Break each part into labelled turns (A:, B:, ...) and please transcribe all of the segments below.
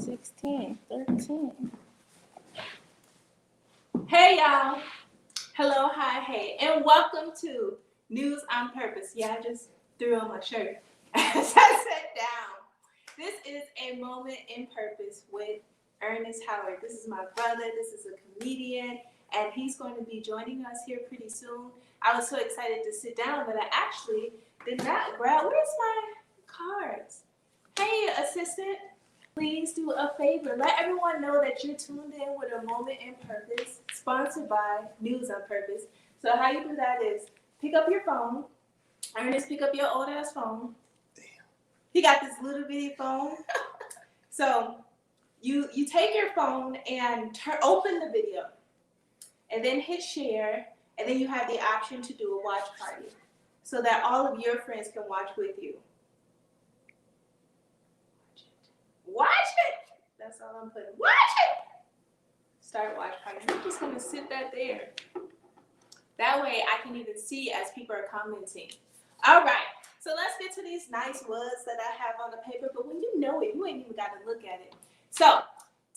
A: 16, 13. Hey y'all. Hello, hi, hey, and welcome to News on Purpose. Yeah, I just threw on my shirt as I sat down. This is a moment in purpose with Ernest Howard. This is my brother. This is a comedian, and he's going to be joining us here pretty soon. I was so excited to sit down that I actually did not grab. Where's my cards? Hey, assistant. Please do a favor. Let everyone know that you're tuned in with a moment in purpose, sponsored by News on Purpose. So how you do that is pick up your phone. Ernest, pick up your old ass phone.
B: Damn.
A: He got this little bitty phone. So you take your phone and open the video, and then hit share, and then you have the option to do a watch party, so that all of your friends can watch with you. Watch it. That's all I'm putting. Watch it. Start watch party. I'm just gonna sit that there. That way I can even see as people are commenting. All right. So let's get to these nice words that I have on the paper. But when you know it, you ain't even got to look at it. So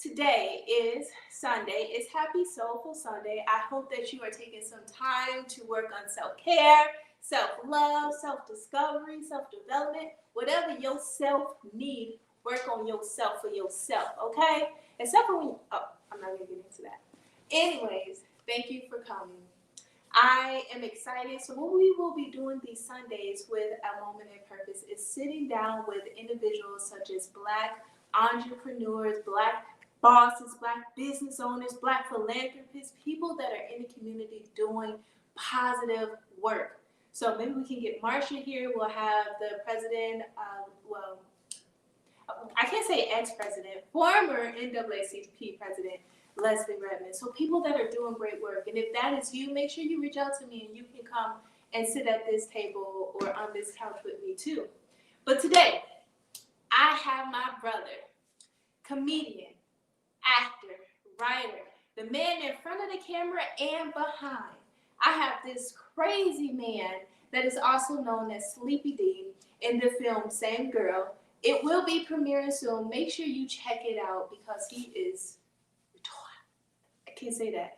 A: today is Sunday. It's Happy Soulful Sunday. I hope that you are taking some time to work on self-care, self-love, self-discovery, self-development, whatever your self need. Work on yourself for yourself, okay? Except for when I'm not gonna get into that. Anyways, thank you for coming. I am excited. So what we will be doing these Sundays with A Moment in Purpose is sitting down with individuals such as Black entrepreneurs, Black bosses, Black business owners, Black philanthropists, people that are in the community doing positive work. So maybe we can get Marsha here. We'll have the president, I can't say ex-president, former NAACP president, Leslie Redmond. So people that are doing great work. And if that is you, make sure you reach out to me and you can come and sit at this table or on this couch with me too. But today, I have my brother, comedian, actor, writer, the man in front of the camera and behind. I have this crazy man that is also known as Sleepy D in the film Same Girl. It will be premiering soon. Make sure you check it out because he is, I can't say that.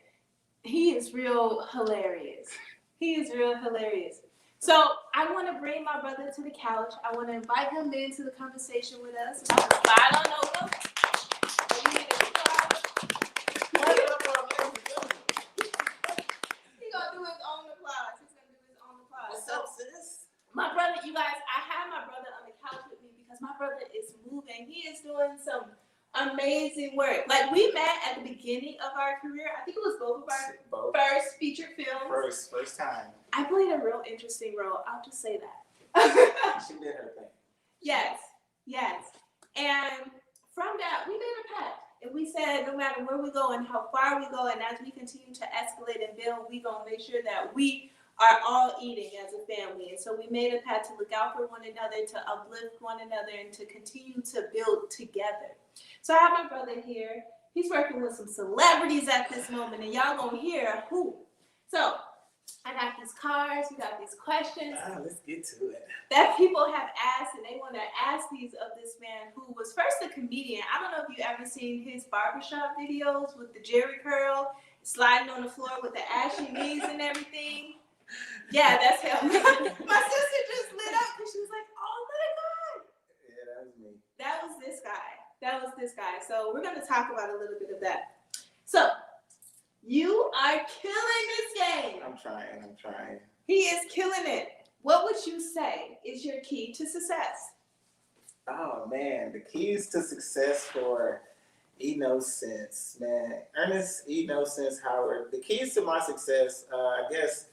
A: He is real hilarious. He is real hilarious. So I want to bring my brother to the couch. I want to invite him into the conversation with us. I'm going to slide on over. He's going to do his own applause.
B: What's up, sis?
A: My brother, you guys, I have my brother on the couch with me because my brother is moving. He is doing some amazing work. Like, we met at the beginning of our career. I think it was both of our first feature films.
B: First time.
A: I played a real interesting role. I'll just say that.
B: She did her thing.
A: Yes. And from that, we made a pact. And we said no matter where we go and how far we go, and as we continue to escalate and build, we're going to make sure that we are all eating as a family. And so we made a pact to look out for one another, to uplift one another, and to continue to build together. So I have my brother here. He's working with some celebrities at this moment, and y'all gonna hear who. So I got these cards, we got these questions.
B: Let's get to it.
A: That people have asked, and they want to ask these of this man who was first a comedian. I don't know if you ever seen his barbershop videos with the Jerry curl, sliding on the floor with the ashy knees and everything. Yeah, that's him. My sister just lit up because she was like, oh my God.
B: Yeah, that was me.
A: That was this guy. So we're going to talk about a little bit of that. So you are killing this game.
B: I'm trying.
A: He is killing it. What would you say is your key to success?
B: Oh, man. The keys to success for Sense, man. Ernest Sense Howard. The keys to my success, I guess,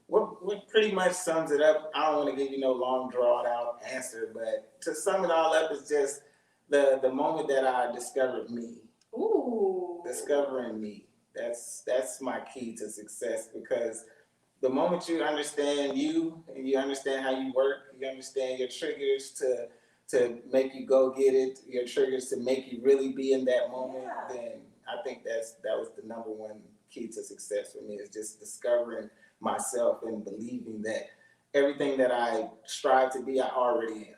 B: what pretty much sums it up. I don't want to give you no long drawn out answer, but to sum it all up is just the moment that I discovered me.
A: Ooh.
B: Discovering me. That's my key to success, because the moment you understand you and you understand how you work, you understand your triggers to make you go get it, your triggers to make you really be in that moment, then I think that was the number one key to success for me, is just discovering myself and believing that everything that I strive to be, I already am.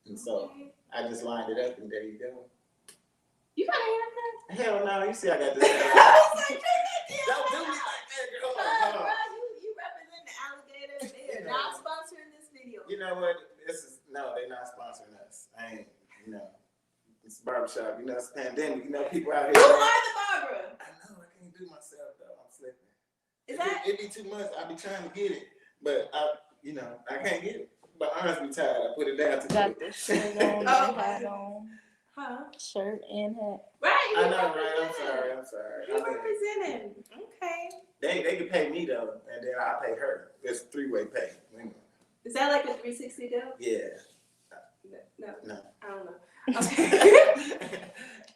B: And so I just lined it up, and there you go.
A: You
B: Hell no, you see I got this.
A: I was like,
B: Don't do me like that, girl. Hold on.
A: You represent the alligator. They are
B: You
A: not
B: know.
A: sponsoring this video.
B: You know what? They're not sponsoring us. I ain't, it's barbershop. It's pandemic. People out
A: You
B: here.
A: are the barber.
B: I know, I can't do myself though. I'm slipping.
A: Is that?
B: It be too much. I be trying to get it, but I can't get it. My arms be tired. I put it down too
C: Got
B: quick.
C: the shirt on,
A: Oh.
C: hat on,
A: Huh?
C: shirt and hat.
A: Right.
B: I know, right? I'm sorry.
A: You representing. Okay.
B: They can pay me though, and then I pay her. It's 3-way pay.
A: Is that like a 360 deal?
B: Yeah.
A: No.
B: No.
A: I don't know. Okay.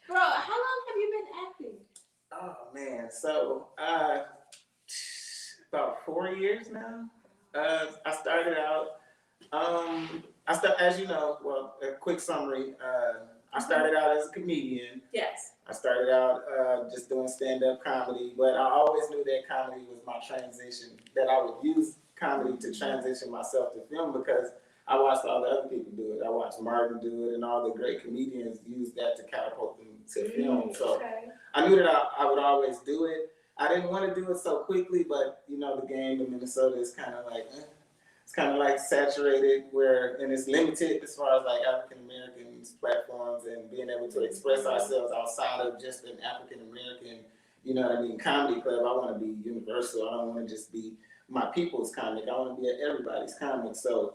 A: Bro, how long have you been acting?
B: Oh man, so about 4 years now. I started out. As you know, well, a quick summary. I started out as a comedian.
A: Yes.
B: I started out just doing stand-up comedy, but I always knew that comedy was my transition. That I would use comedy to transition myself to film because I watched all the other people do it. I watched Martin do it, and all the great comedians use that to catapult them to film. So I knew that I would always do it. I didn't want to do it so quickly, but the game in Minnesota is kind of like, it's kind of like saturated and it's limited as far as like African Americans platforms and being able to express ourselves outside of just an African American, comedy club. I want to be universal. I don't want to just be my people's comic. I want to be everybody's comic. So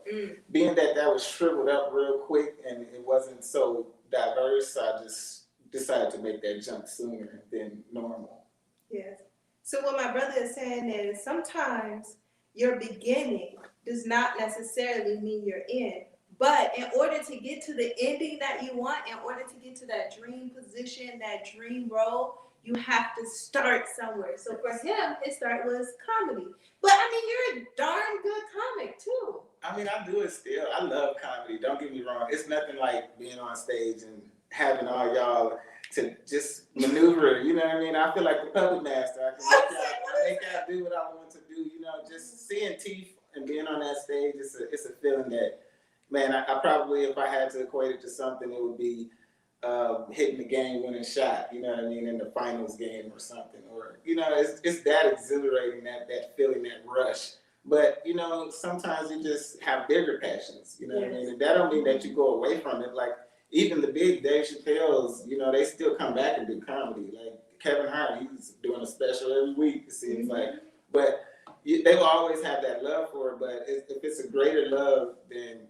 B: being that was shriveled up real quick and it wasn't so diverse, I just decided to make that jump sooner than normal.
A: Yes. So what my brother is saying is sometimes your beginning does not necessarily mean your end. But in order to get to the ending that you want, in order to get to that dream position, that dream role, you have to start somewhere. So for him, his start was comedy. But you're a darn good comic too.
B: I do it still. I love comedy. Don't get me wrong. It's nothing like being on stage and having all y'all to just maneuver. You know what I mean? I feel like the puppet master. I can make y'all do what I want to do. Just seeing teeth and being on that stage, it's a feeling that, man, I probably, if I had to equate it to something, it would be hitting the game-winning shot, in the finals game or something. Or, it's that exhilarating, that feeling, that rush. But, sometimes you just have bigger passions, what I mean? And that don't mean that you go away from it. Like, even the big Dave Chappelle's, they still come back and do comedy. Like, Kevin Hart, he's doing a special every week, it seems like. But they will always have that love for it. But if it's a greater love, then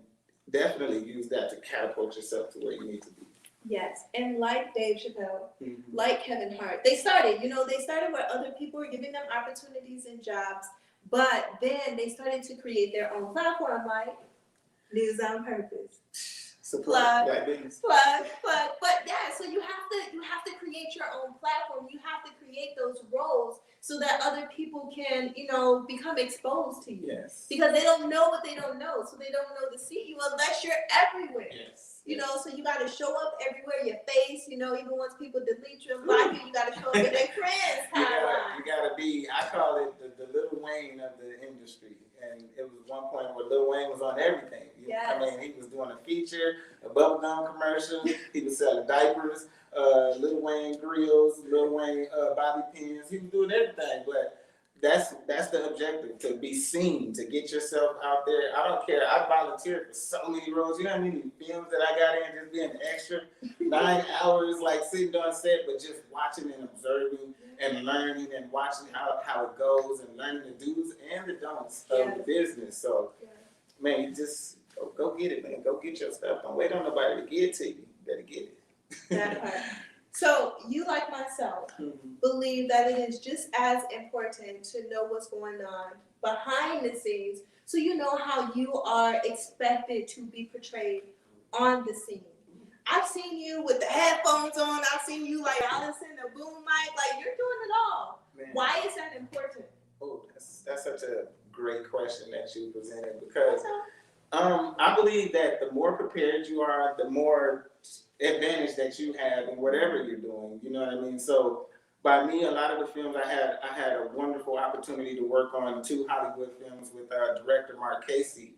B: definitely use that to catapult yourself to where you need to be.
A: Yes, and like Dave Chappelle, like Kevin Hart, they started where other people were giving them opportunities and jobs, but then they started to create their own platform, like News on Purpose.
B: Plug.
A: But yeah, so you have to create your own platform. You have to create those roles so that other people can, become exposed to you.
B: Yes.
A: Because they don't know what they don't know, so they don't know to see you unless you're everywhere.
B: Yes.
A: So you got to show up everywhere. Your face, even once people delete you and block you, you got to show up in their friends' timeline.
B: You got to be. I call it the Lil Wayne of the industry. And it was one point where Lil Wayne was on everything. He was doing a feature, a bubblegum commercial. He was selling diapers, Lil Wayne grills, Lil Wayne bobby pins. He was doing everything. But that's the objective, to be seen, to get yourself out there. I don't care. I volunteered for so many roles. You know how many films that I got in just being an extra? 9 hours, like sitting on set, but just watching and observing and learning and watching how it goes and learning the do's and the don'ts of the business. So, man, you just go get it, man. Go get your stuff. Don't wait on nobody to get it to you. You better get it.
A: That part. So you, like myself, believe that it is just as important to know what's going on behind the scenes so you know how you are expected to be portrayed on the scene. I've seen you with the headphones on. I've seen you like Allison, the boom mic. Like, you're doing it all. Man. Why is that important?
B: Oh, that's such a great question that you presented, because I believe that the more prepared you are, the more advantage that you have in whatever you're doing. You know what I mean? So by me, a lot of the films I had a wonderful opportunity to work on 2 Hollywood films with director Mark Casey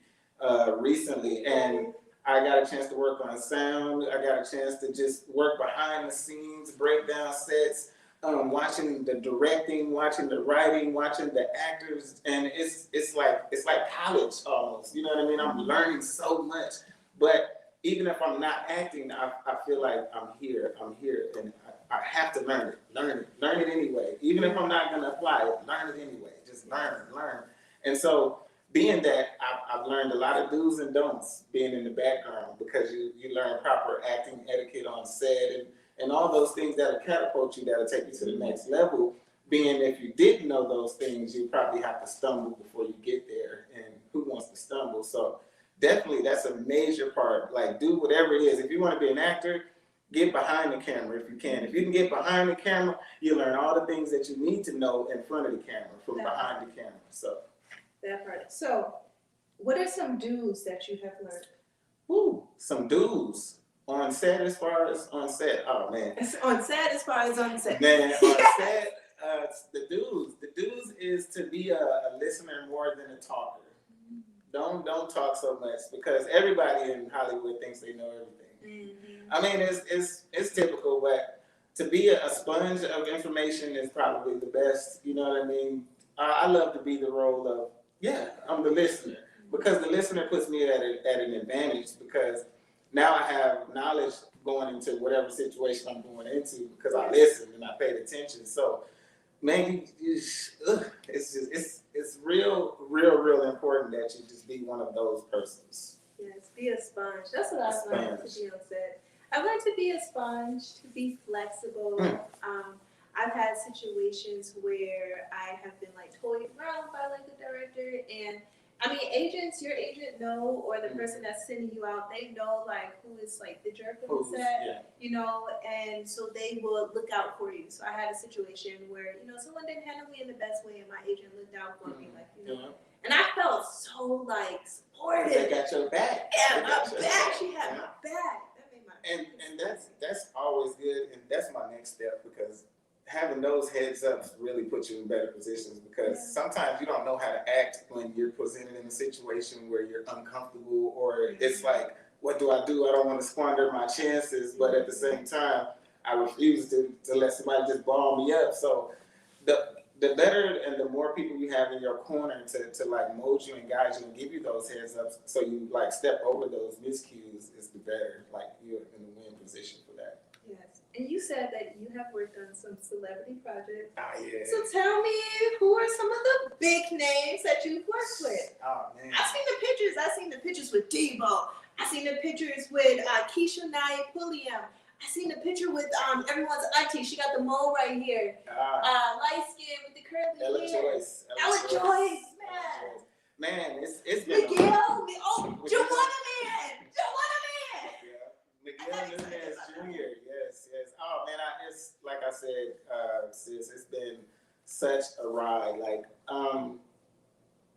B: recently, and I got a chance to work on sound. I got a chance to just work behind the scenes, break down sets, watching the directing, watching the writing, watching the actors, and it's like college almost. You know what I mean? I'm learning so much, but even if I'm not acting, I feel like I'm here, and I have to learn it anyway. Even if I'm not gonna apply it, learn it anyway. Just learn. And so, being that I've learned a lot of do's and don'ts being in the background, because you learn proper acting etiquette on set and all those things that'll catapult you, that'll take you to the next level. Being if you didn't know those things, you probably have to stumble before you get there, and who wants to stumble? So definitely that's a major part. Like, do whatever it is. If you want to be an actor, get behind the camera if you can. If you can get behind the camera, you learn all the things that you need to know in front of the camera from behind the camera. So
A: that part. So, what are some do's that you have learned?
B: ooh, some do's on set. As far as on set, oh man.
A: On set, as far as on set.
B: Man, on set, the do's is to be a listener more than a talker. Don't talk so much, because everybody in Hollywood thinks they know everything. I mean, it's typical, but to be a sponge of information is probably the best. You know what I mean? I love to be the role of, I'm the listener, because the listener puts me at an advantage, because now I have knowledge going into whatever situation I'm going into, because I listened and I paid attention. So, man, it's real important that you just be one of those persons.
A: Yes, be a sponge. That's what I've learned to be on set. I've learned to be a sponge, to be flexible. I've had situations where I have been like toyed around by like the director, and I mean, your agent know, or the person that's sending you out, they know like who is like the jerk of the set, you know, and so they will look out for you. So I had a situation where, you know, someone didn't handle me in the best way, and my agent looked out for me, like, you know, and I felt so like supported.
B: They got your back.
A: Yeah, my back. She had my back. That made my
B: and that's always good, and that's my next step, because having those heads ups really put you in better positions, because sometimes you don't know how to act when you're presented in a situation where you're uncomfortable, or it's like, what do? I don't want to squander my chances, but at the same time, I refuse to let somebody just ball me up. So the better and the more people you have in your corner to like mold you and guide you and give you those heads ups, so you like step over those miscues, is the better. Like, you're in the win position for that.
A: Yes. And you said that you have worked on some celebrity projects.
B: Ah, yeah.
A: So tell me, who are some of the big names that you've worked with?
B: Oh, man.
A: I've seen the pictures with Debo. I've seen the pictures with Keisha Nye Pulliam. I seen the picture with everyone's auntie. She got the mole right here. Light skin with the curly hair. Ella Joyce, man.
B: Man, it's been
A: Miguel. Joanna Man.
B: Yeah, Miguel Nunez Jr. Yes. Oh man, it's like I said, sis, it's been such a ride. Like,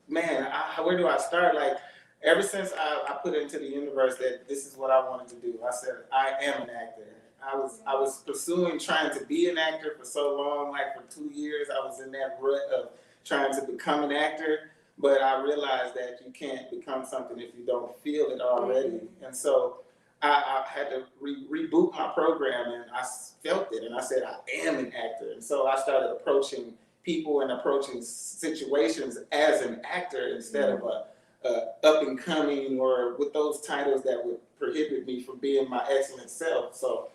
B: man, where do I start? Like, ever since I put into the universe that this is what I wanted to do, I said I am an actor. I was pursuing trying to be an actor for so long, like for 2 years. I was in that rut of trying to become an actor, but I realized that you can't become something if you don't feel it already. And so I had to reboot my program, and I felt it, and I said I am an actor. And so I started approaching people and approaching situations as an actor instead of a up and coming, or with those titles that would prohibit me from being my excellent self. So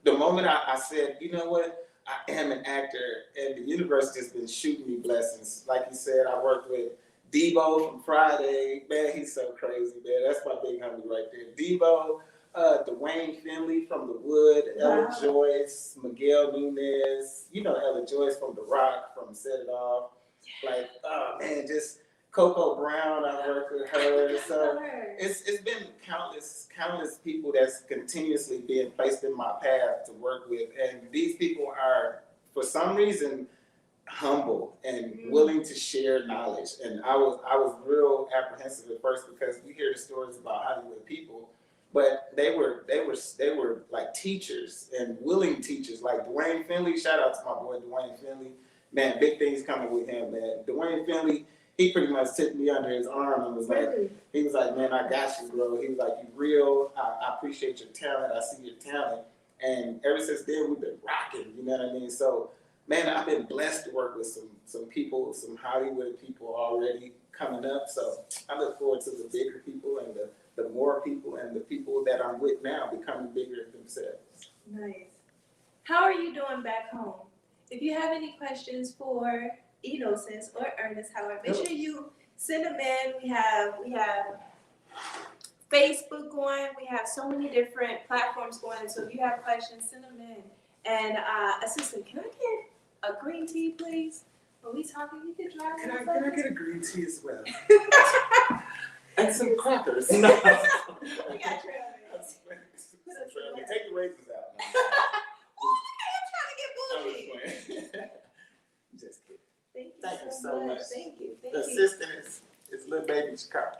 B: the moment I said, you know what, I am an actor, and the universe just been shooting me blessings. Like you said, I worked with Debo from Friday. Man, he's so crazy, man. That's my big homie right there. Debo, Dwayne Finley from The Wood, Ella Joyce, Miguel Nunez, you know Ella Joyce from The Rock, from Set It Off. Like, oh man, just Coco Brown, I worked with her. So it's been countless people that's continuously being placed in my path to work with. And these people are, for some reason, humble and willing to share knowledge. And I was real apprehensive at first, because you hear the stories about Hollywood people, but they were like teachers and willing teachers. Like Dwayne Finley, shout out to my boy Dwayne Finley. Man, big things coming with him, man. Dwayne Finley, he pretty much took me under his arm and was like, he was like, man, I got you, bro. He was like, you real. I appreciate your talent. I see your talent. And ever since then, we've been rocking. You know what I mean? So, man, I've been blessed to work with some people, some Hollywood people already coming up. So I look forward to the bigger people and the more people and the people that I'm with now becoming bigger themselves.
A: Nice. How are you doing back home? If you have any questions for Innocence or Ernest, however, make sure you send them in. We have Facebook going. We have so many different platforms going. So if you have questions, send them in. And assistant, can I get a green tea, please? Are we talking? You can drive.
B: Can I get a green tea as well? And some crackers. No.
A: We got trail mix.
B: Take the raisins out.
A: I'm trying to get bougie.
B: Just kidding.
A: Thank you so much. Thank you.
B: The assistant is little baby Chicago.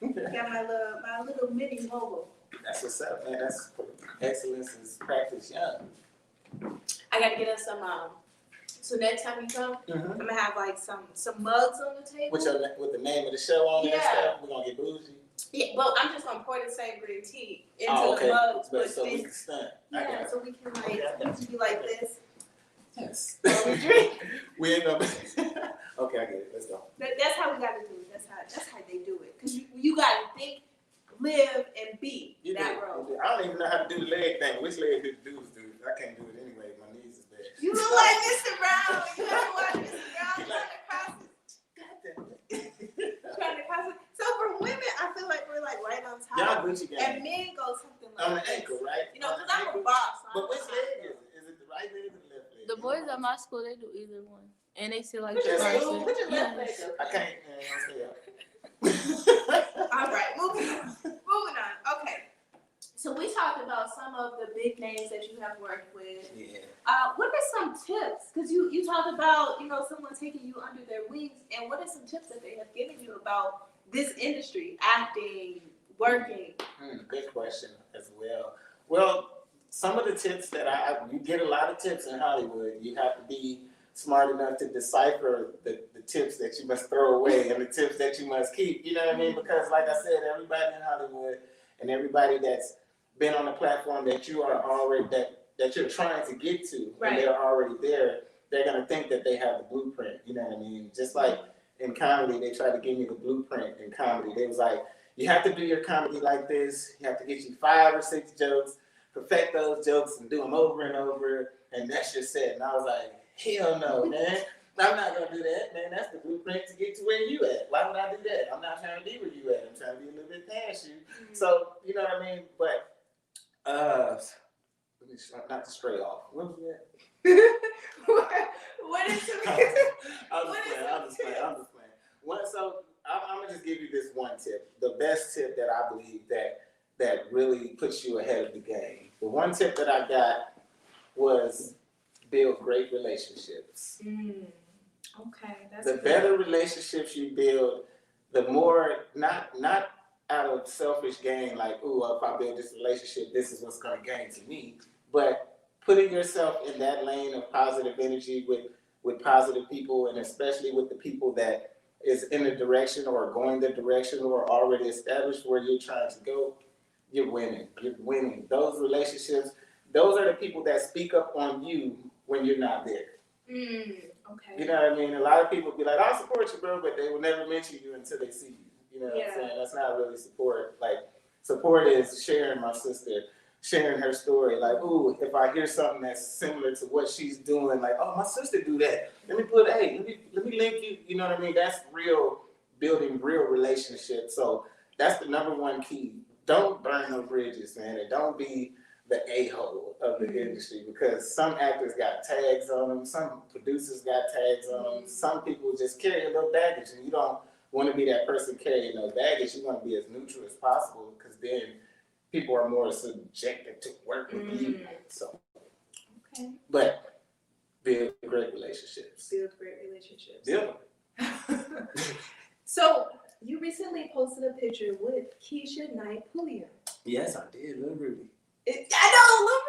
A: Got my little mini mobile.
B: That's what's up, man. That's excellence is practice young.
A: I gotta get us some. So next time you come, I'm gonna have like some mugs on the table.
B: With the name of the show on there and
A: Yeah.
B: stuff, we're gonna get bougie.
A: Yeah, well, I'm just gonna pour the same green tea into
B: Okay.
A: the mugs,
B: But
A: but
B: so we
A: then,
B: can stunt.
A: yeah, so we can like each be like this.
B: Yes.
A: While we drink.
B: We ain't gonna. Okay, I get it. Let's go.
A: That's how we gotta do it. That's how they do it. Cause you gotta think, live, and be that role.
B: I don't even know how to do the leg thing. Which leg do the dudes do? I can't do it anyway. My knees is bad.
A: You look like Mr. Brown. You gotta watch Mr. Brown trying to cross it. Trying to cross it. So for women, I feel like we're like right on top.
B: Y'all Gucci gang.
A: And men go something like
B: On the
A: this.
B: ankle, right?
A: You know,
B: On
A: because
B: the
A: I'm a
B: ankle.
A: boss. So
B: But which leg is it? Is it the right leg or the left leg?
C: The boys at my school, they do either one. And they still like
A: Put your,
C: the
A: left,
C: person.
A: put your left leg
C: Yes.
A: up.
B: I can't. Stay up.
A: All right, moving on. Okay. So we talked about some of the big names that you have worked with.
B: Yeah.
A: What are some tips? Because you talked about, someone taking you under their wings. And what are some tips that they have given you about this industry, acting, working?
B: Good question as well. Well, some of the tips that you get a lot of tips in Hollywood. You have to be smart enough to decipher the tips that you must throw away and the tips that you must keep. You know what I mean? Because like I said, everybody in Hollywood and everybody that's been on the platform that you are already that you're trying to get to,
A: Right.
B: and they're already there, they're gonna think that they have the blueprint. You know what I mean? Just like in comedy, they tried to give me the blueprint in comedy. They was like, you have to do your comedy like this. You have to get you 5 or 6 jokes, perfect those jokes, and do them over and over, and that's your set. And I was like, hell no, man. I'm not gonna do that, man. That's the blueprint to get to where you at. Why would I do that? I'm not trying to be where you at. I'm trying to be a little bit past you. So, you know what I mean? But let me not to stray off. What was that?
A: What is it?
B: I'm just playing. So I'm gonna just give you this one tip. The best tip that I believe that really puts you ahead of the game. The one tip that I got was build great relationships.
A: Okay, that's
B: The
A: good.
B: better relationships you build, the more not out of selfish gain, like, ooh, if I build this relationship, this is what's gonna gain to me. But putting yourself in that lane of positive energy with positive people, and especially with the people that is in the direction or going the direction or already established where you're trying to go, you're winning. You're winning. Those relationships, those are the people that speak up on you when you're not there.
A: Okay.
B: You know what I mean? A lot of people be like, I'll support you, bro, but they will never mention you until they see you. You know what I'm saying? That's not really support. Like, support is sharing my sister, sharing her story. Like, ooh, if I hear something that's similar to what she's doing, like, oh, my sister do that. Let me link you. You know what I mean? That's real, building real relationships. So that's the number one key. Don't burn no bridges, man. And don't be the a-hole of the industry, because some actors got tags on them, some producers got tags on them, some people just carry a little baggage, and you don't want to be that person carrying no baggage. You want to be as neutral as possible, because then people are more subjected to work with you. So,
A: Okay.
B: but build great relationships.
A: Build great relationships.
B: Build them.
A: So you recently posted a picture with Keisha Knight Pulliam.
B: Yes, I did. Little Rudy.
A: I know, look,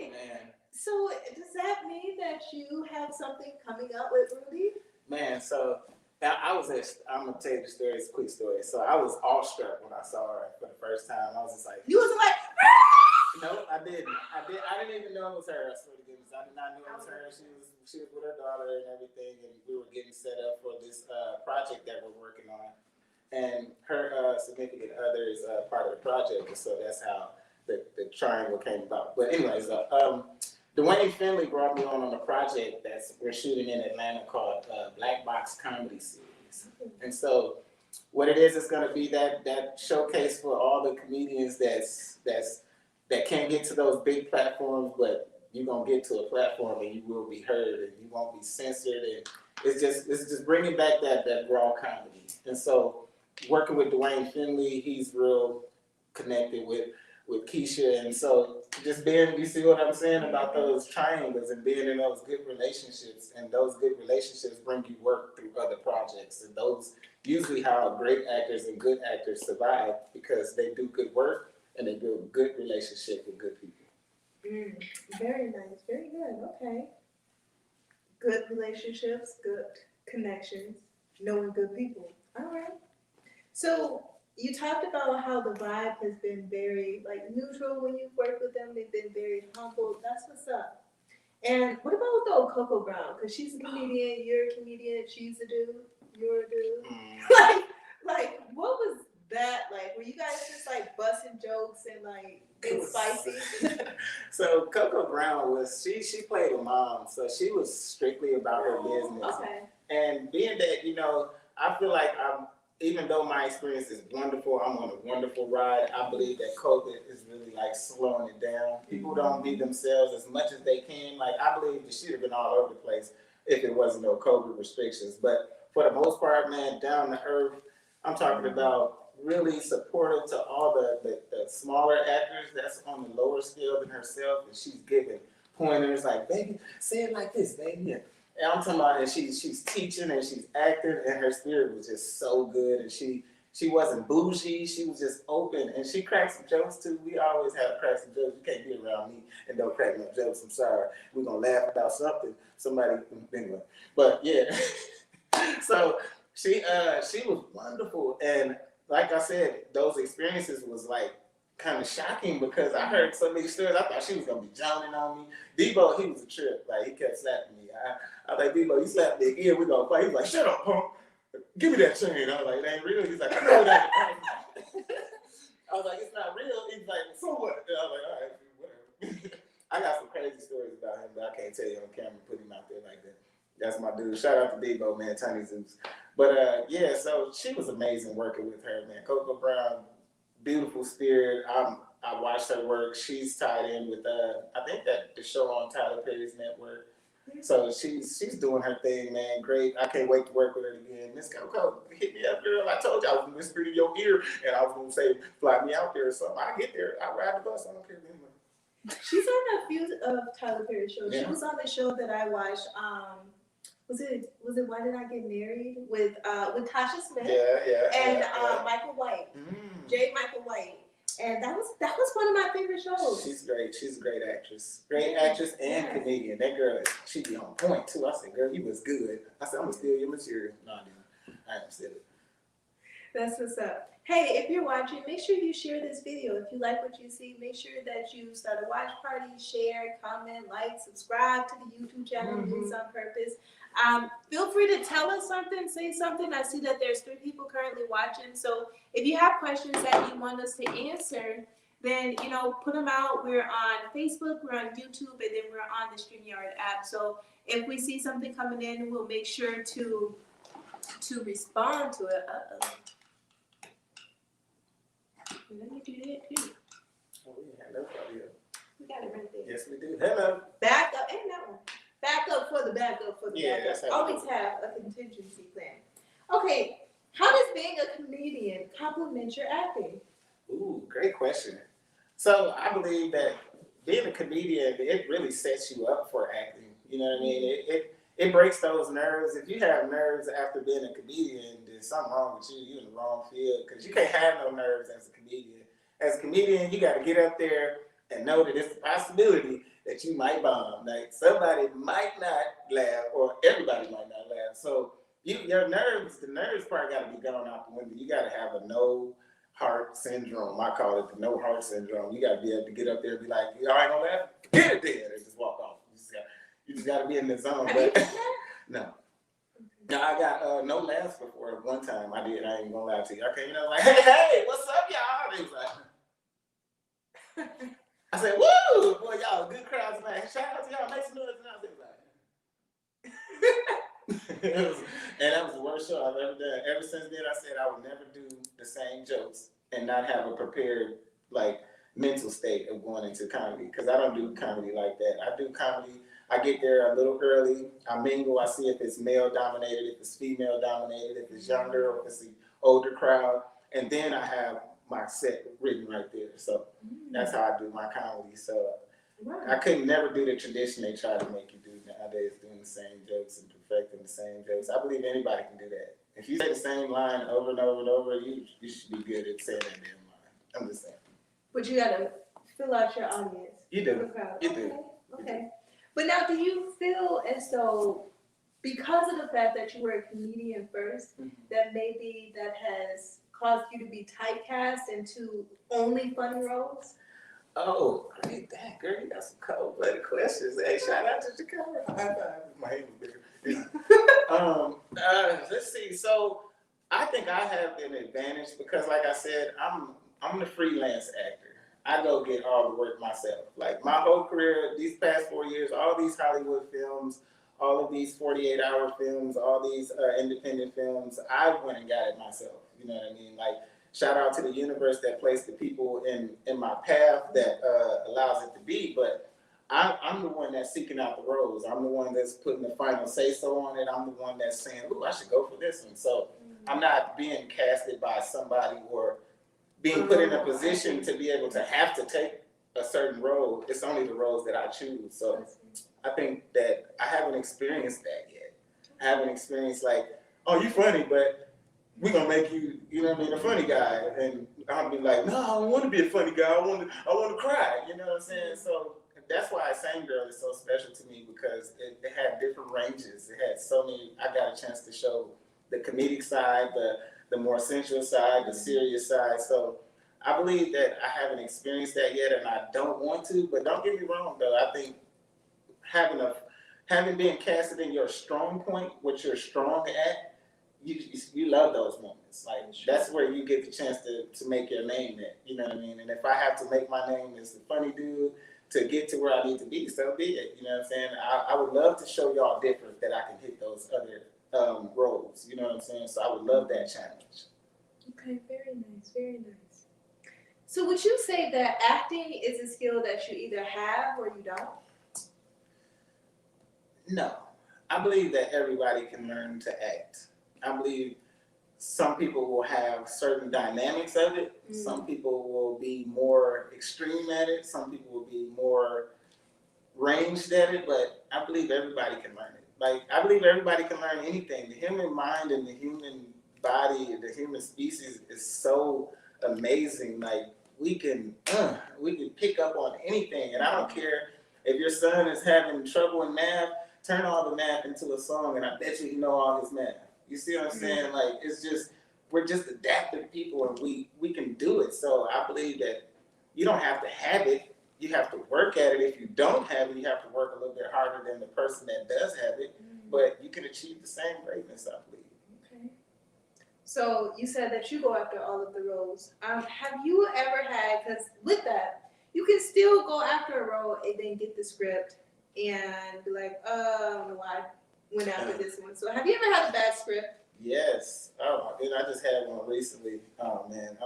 A: Rudy.
B: Man.
A: So does that mean that you have something coming up with Rudy?
B: Man, so I'm gonna tell you the story. It's a quick story. So I was awestruck when I saw her for the first time. I was just like,
A: You was like,
B: no, I didn't. I didn't even know it was her. I swear to goodness, I did not know it was her. She was with her daughter and everything, and we were getting set up for this project that we're working on. And her significant other is part of the project, and so that's how the triangle came about. But anyways, Dwayne Finley brought me on a project that's we're shooting in Atlanta called Black Box Comedy Series, and so what it is going to be that showcase for all the comedians that can't get to those big platforms, but you're gonna get to a platform and you will be heard and you won't be censored, and it's just bringing back that raw comedy. And so working with Dwayne Finley, he's real connected with Keisha, and so just being, you see what I'm saying about those triangles and being in those good relationships, and those good relationships bring you work through other projects, and those usually how great actors and good actors survive, because they do good work and they build good relationship with good people.
A: Very nice, very good. Okay. Good relationships, good connections, knowing good people. All right. So you talked about how the vibe has been very neutral when you've worked with them. They've been very humble. That's what's up. And what about though Coco Brown? Because she's a comedian, you're a comedian, she's a dude, you're a dude. Like what was that like? Were you guys just busting jokes and being spicy?
B: So Coco Brown was she played a mom, so she was strictly about her business.
A: Okay.
B: And being that, I feel like even though my experience is wonderful, I'm on a wonderful ride. I believe that COVID is really slowing it down. People don't be themselves as much as they can. I believe that she'd have been all over the place if it wasn't no COVID restrictions. But for the most part, man, down to earth. I'm talking about really supportive to all the smaller actors that's on the lower scale than herself, and she's giving pointers like, baby, say it like this, baby. And I'm talking about, and she's teaching and she's acting, and her spirit was just so good, and she wasn't bougie, she was just open, and she cracked some jokes too. We always have to crack some jokes. You can't be around me and don't crack no jokes. I'm sorry. We're gonna laugh about something. Somebody anyway. But yeah. So she was wonderful, and like I said, those experiences was kind of shocking, because I heard so many stories. I thought she was gonna be joning on me. Debo, he was a trip. He kept slapping me. I was like, Debo, you slapped me again, we're gonna fight. He's like, shut up, punk. Give me that chain. I was like, it ain't real. He's like, I know that. I was like, it's not real. He's like, so what? And I was like, all right, whatever. I got some crazy stories about him, but I can't tell you on camera, put him out there like that. That's my dude. Shout out to Debo, man, Tiny Zeus. But yeah, so she was amazing working with her, man. Coco Brown, beautiful spirit. I watched her work. She's tied in with I think that the show on Tyler Perry's network. So she's doing her thing, man. Great. I can't wait to work with her again. Miss Coco, hit me up, girl. I told you I was gonna whisper in your ear, and I was gonna say, fly me out there or something. I get there. I ride the bus. I don't care anyway.
A: She's on a few of Tyler Perry shows.
B: Yeah.
A: She was on the show that I watched. Was it Why Did I Get Married with Tasha Smith? And Michael White, J. Michael White, and that was one of my favorite shows.
B: She's great. She's a great actress. Great actress and comedian. That girl, she be on point too. I said, girl, you was good. I said, I'm gonna steal your material. No, I didn't. I didn't steal it.
A: That's what's up. Hey, if you're watching, make sure you share this video. If you like what you see, make sure that you start a watch party, share, comment, subscribe to the YouTube channel, News on Purpose. Feel free to tell us something, say something. I see that there's 3 people currently watching. So if you have questions that you want us to answer, then, put them out. We're on Facebook, we're on YouTube, and then we're on the StreamYard app. So if we see something coming in, we'll make sure to respond to it. Let me do that too.
B: Oh, yeah, no problem.
A: We got it right there.
B: Yes, we do. Hello.
A: Back up, and that one. Back up for the backup for the
B: that's
A: backup.
B: how
A: Always have a contingency plan. Okay, how does being a comedian complement your acting?
B: Ooh, great question. So I believe that being a comedian, it really sets you up for acting. You know what I mean? It breaks those nerves. If you have nerves after being a comedian, there's something wrong with you. You're in the wrong field, because you can't have no nerves as a comedian. As a comedian, you got to get up there and know that it's a possibility that you might bomb. Somebody might not laugh, or everybody might not laugh. So your nerves, the nerves part got to be gone out the window. You got to have a no heart syndrome. I call it the no heart syndrome. You got to be able to get up there and be like, "All right, gonna laugh, get it there," and just walk off. You just got to be in the zone. But no. No, I got no laughs before. One time I did. I ain't gonna lie to you. I came in like, hey, what's up, y'all? They was like, I said, woo, boy, y'all good crowds, man. Shout out to y'all, make some noise. And I was like, and that was the worst show I've ever done. Ever since then, I said I would never do the same jokes and not have a prepared like mental state of going into comedy, because I don't do comedy like that. I do comedy. I get there a little early. I mingle. I see if it's male dominated, if it's female dominated, if it's younger, or if it's the older crowd, and then I have my set written right there. So that's how I do my comedy. So I couldn't never do the tradition they try to make you do nowadays, doing the same jokes and perfecting the same jokes. I believe anybody can do that. If you say the same line over and over and over, you should be good at saying that damn line. I'm just saying.
A: But you gotta fill out your audience.
B: You do. You
A: okay.
B: do.
A: Okay. But now, do you feel as though, because of the fact that you were a comedian first, that maybe that has caused you to be typecast into only funny roles?
B: Oh, great. Dang, girl, you got some cold-blooded questions. Hey, shout out to Chicago. High five. My hand was bigger. Let's see. So I think I have an advantage because, like I said, I'm the freelance actor. I go get all the work myself. Like my whole career, these past 4 years, all these Hollywood films, all of these 48-hour films, all these independent films, I went and got it myself. You know what I mean? Like, shout out to the universe that placed the people in my path that allows it to be. But I'm the one that's seeking out the roles. I'm the one that's putting the final say-so on it. I'm the one that's saying, ooh, I should go for this one. So I'm not being casted by somebody or being put in a position to be able to have to take a certain role. It's only the roles that I choose. So I think that I haven't experienced that yet. I haven't experienced like, oh, you funny, but we're gonna make you, you know what I mean, a funny guy. And I'll be like, no, I don't want to be a funny guy. I want to cry. You know what I'm saying? So that's why Same Girl is so special to me, because it had different ranges. It had so many. I got a chance to show the comedic side, the more sensual side, the serious side. So I believe that I haven't experienced that yet, and I don't want to. But don't get me wrong, though. I think having been casted in your strong point, what you're strong at, you love those moments. Like that's where you get the chance to make your name at. You know what I mean? And if I have to make my name as the funny dude to get to where I need to be, so be it. You know what I'm saying? I would love to show y'all different that I can hit those other roles. You know what I'm saying? So I would love that challenge.
A: Okay, very nice, very nice. So would you say that acting is a skill that you either have or you don't?
B: No. I believe that everybody can learn to act. I believe some people will have certain dynamics of it. Some people will be more extreme at it. Some people will be more ranged at it, but I believe everybody can learn it. Like, I believe everybody can learn anything. The human mind and the human body, the human species is so amazing. Like, we can pick up on anything. And I don't care if your son is having trouble in math, turn all the math into a song, and I bet you know all his math. You see what I'm saying? Like, it's just, we're just adaptive people, and we can do it. So I believe that you don't have to have it. You have to work at it. If you don't have it, you have to work a little bit harder than the person that does have it. But you can achieve the same greatness, I believe.
A: Okay. So you said that you go after all of the roles. Have you ever had, because with that, you can still go after a role and then get the script and be like, I don't know why I went after this one. So have you ever had a bad script?
B: Yes. Oh, and I just had one recently. Oh man,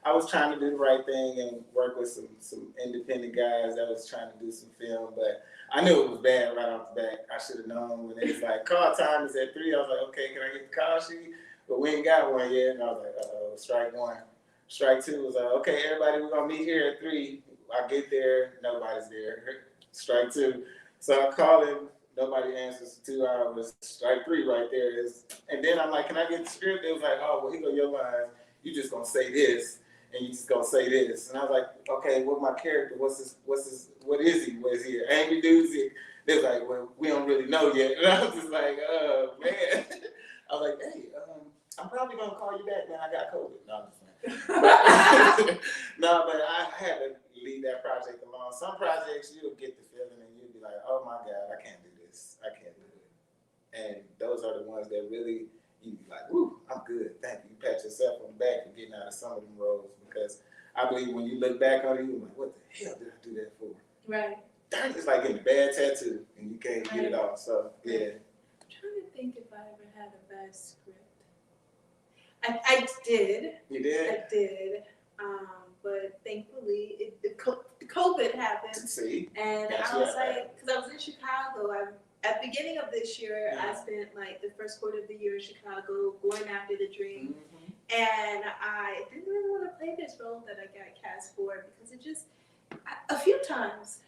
B: I was trying to do the right thing and work with some independent guys that was trying to do some film, but I knew it was bad right off the bat. I should have known when they was like, call time is at 3. I was like, okay, can I get the call sheet? But we ain't got one yet. And I was like, uh-oh, strike 1. Strike 2 was like, okay, everybody, we're gonna meet here at 3. I get there, nobody's there. Strike 2. So I call him, nobody answers for 2 hours. Strike 3 right there is, and then I'm like, can I get the script? They was like, oh, well, here go your lines. You just gonna say this, and you just gonna say this. And I was like, okay, what my character? What is he? Was he an angry dude? They was like, well, we don't really know yet. And I was just like, oh man. I was like, hey, I'm probably gonna call you back, man. I got COVID. No, I'm just playing. No, but I had to leave that project alone. Some projects you'll get the feeling and you'll be like, oh my God, I can't do this. I can't do it. And those are the ones that really you be like, woo, I'm good. Thank you. You pat yourself on the back for getting out of some of them roles because I believe when you look back on it, you're like, what the hell did I do that for?
A: Right.
B: Darn, it's like getting a bad tattoo and you can't get it off. So yeah.
A: I'm trying to think if I ever had a bad script. I did.
B: You did?
A: I did. But thankfully, COVID happened.
B: See?
A: And
B: Got
A: I
B: you
A: was
B: out
A: like, because I was in Chicago. At the beginning of this year,
B: Yeah.
A: I spent like the first quarter of the year in Chicago going after the dream.
B: Mm-hmm.
A: And I didn't really want to play this role that I got cast for because it just, a few times,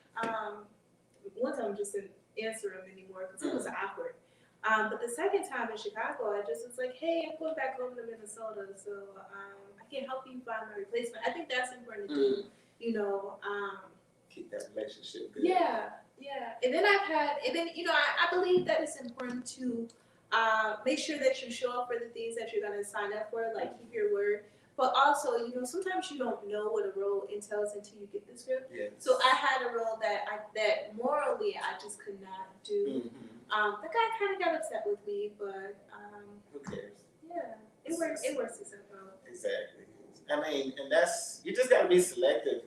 A: one time I just didn't answer him anymore because it was awkward. But the second time in Chicago, I just was like, hey, I'm going back home to Minnesota, so I can help you find my replacement. I think that's important to do, you know.
B: Keep that relationship good.
A: Yeah. And then I believe that it's important to make sure that you show up for the things that you're going to sign up for, like keep your word. But also, sometimes you don't know what a role entails until you get the script.
B: Yes.
A: So I had a role that morally I just could not do. The guy kind of got upset with me, but
B: who cares?
A: Yeah, it works itself out.
B: Exactly. I mean, and you just got to be selective.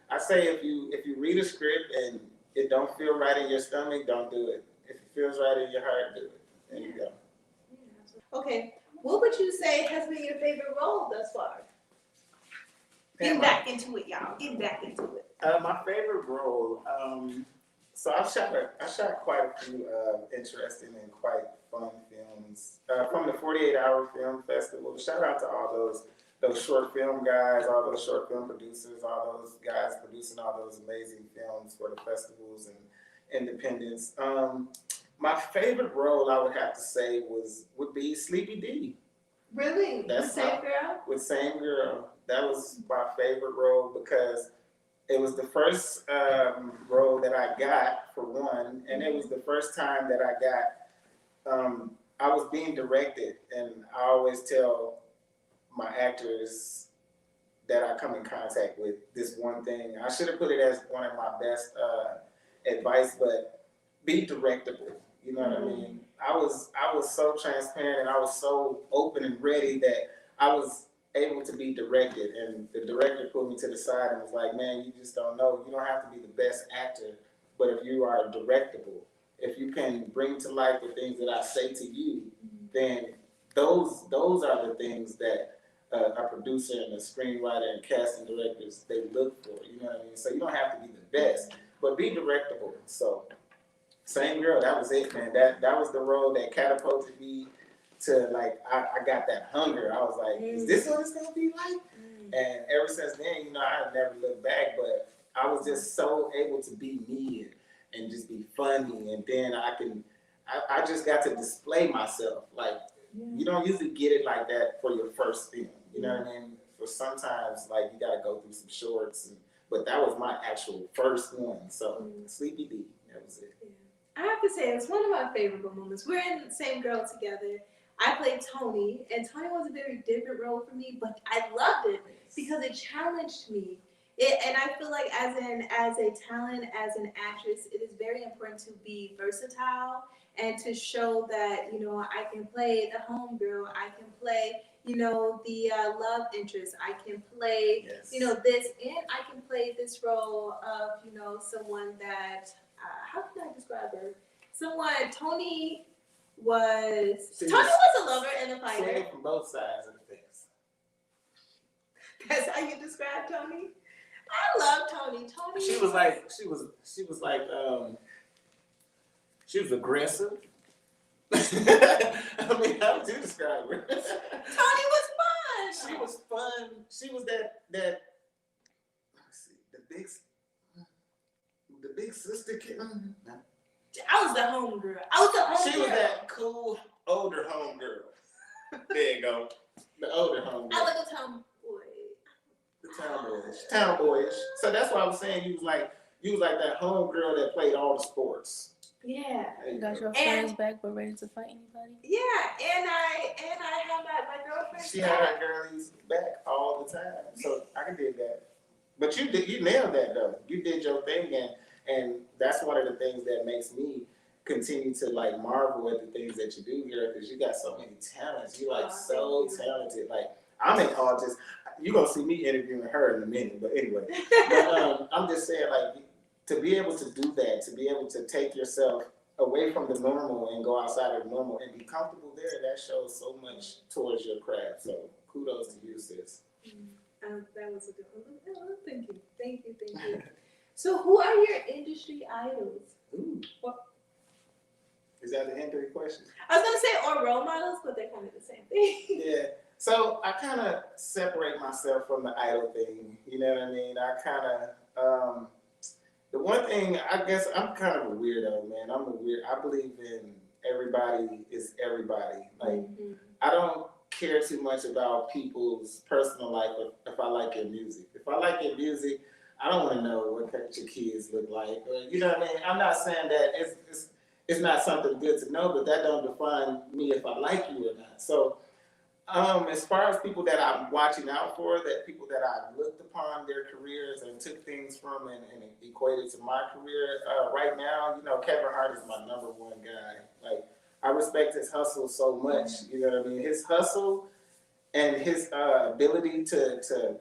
B: I say if you read a script and it don't feel right in your stomach, don't do it. If it feels right in your heart, do it. There you go.
A: Yeah. Okay, what would you say has been your favorite role thus far? Getting back into it, y'all. Getting back into it.
B: My favorite role. So I shot quite a few interesting and quite fun films from the 48-hour film festival. Shout out to all those short film guys, all those short film producers, all those guys producing all those amazing films for the festivals and independents. My favorite role I would have to say would be Sleepy D.
A: Really?
B: That's
A: Same girl?
B: With Same Girl. That was my favorite role because it was the first role that I got, for one, and it was the first time that I was being directed, and I always tell my actors that I come in contact with this one thing. I should have put it as one of my best advice, but be directable. You know what I mean? I was so transparent and I was so open and ready that I was able to be directed, and the director pulled me to the side and was like, man, you just don't know. You don't have to be the best actor, but if you are directable, if you can bring to life the things that I say to you, then those are the things that a producer and a screenwriter and casting directors, they look for. You know what I mean? So you don't have to be the best, but be directable. So Same Girl, that was it, man. That was the role that catapulted me to, like, I got that hunger. I was like, is this what it's gonna be like? And ever since then, I never looked back, but I was just so able to be me and just be funny. And then I just got to display myself. Like, you don't usually get it like that for your first film. You know what I mean? For sometimes, like, you gotta go through some shorts, but that was my actual first one. So Sleepy D, that was it.
A: I have to say, it's one of my favorite moments. We're in Same Girl together. I played Tony, and Tony was a very different role for me, but I loved it because it challenged me. And I feel like as a talent, as an actress, it is very important to be versatile and to show that, I can play the homegirl, I can play, the love interest, I can play, this, and I can play this role of, someone that, how can I describe her? Tony was a lover and a fighter.
B: Say it from both sides of the fence.
A: That's how you describe Tony? I love Tony.
B: She was aggressive. I mean, how would you describe her?
A: Tony was fun.
B: She was fun. She was that let's see, the big sister kid.
A: I was the homegirl.
B: She was that cool older homegirl. There you go. The older homegirl.
A: I like a tomboy.
B: The tomboyish. So that's why I was saying you was like that homegirl that played all the sports.
A: Yeah.
B: There you
C: Got
B: go.
C: your friends back, but ready to fight anybody?
A: Yeah, and I have my girlfriend.
B: She had her girlies back all the time, so I can dig that. But you nailed that though. You did your thing, and that's one of the things that makes me continue to like marvel at the things that you do here, because you got so many talents. You like so talented. Like I'm in all just. You gonna see me interviewing her in a minute, but anyway. But, I'm just saying, like, to be able to do that, to be able to take yourself away from the normal and go outside of the normal and be comfortable there, that shows so much towards your craft. So kudos to you, sis.
A: That was a good one. Oh, thank you. So, who are your industry idols?
B: Ooh.
A: What?
B: Is that the end of the question?
A: I was gonna say or role models, but they're kind of the same thing.
B: Yeah. So I kind of separate myself from the idol thing. You know what I mean? I kind of the one thing, I guess I'm kind of a weirdo, man. I believe in everybody is everybody. Like I don't care too much about people's personal life if I like your music. If I like your music, I don't want to know what your kids look like. Or, you know what I mean? I'm not saying that it's not something good to know, but that don't define me if I like you or not. So as far as people that I'm watching out for, that people that I looked upon their careers and took things from and equated to my career, right now, you know, Kevin Hart is my number one guy. Like, I respect his hustle so much, you know what I mean? His hustle and his ability to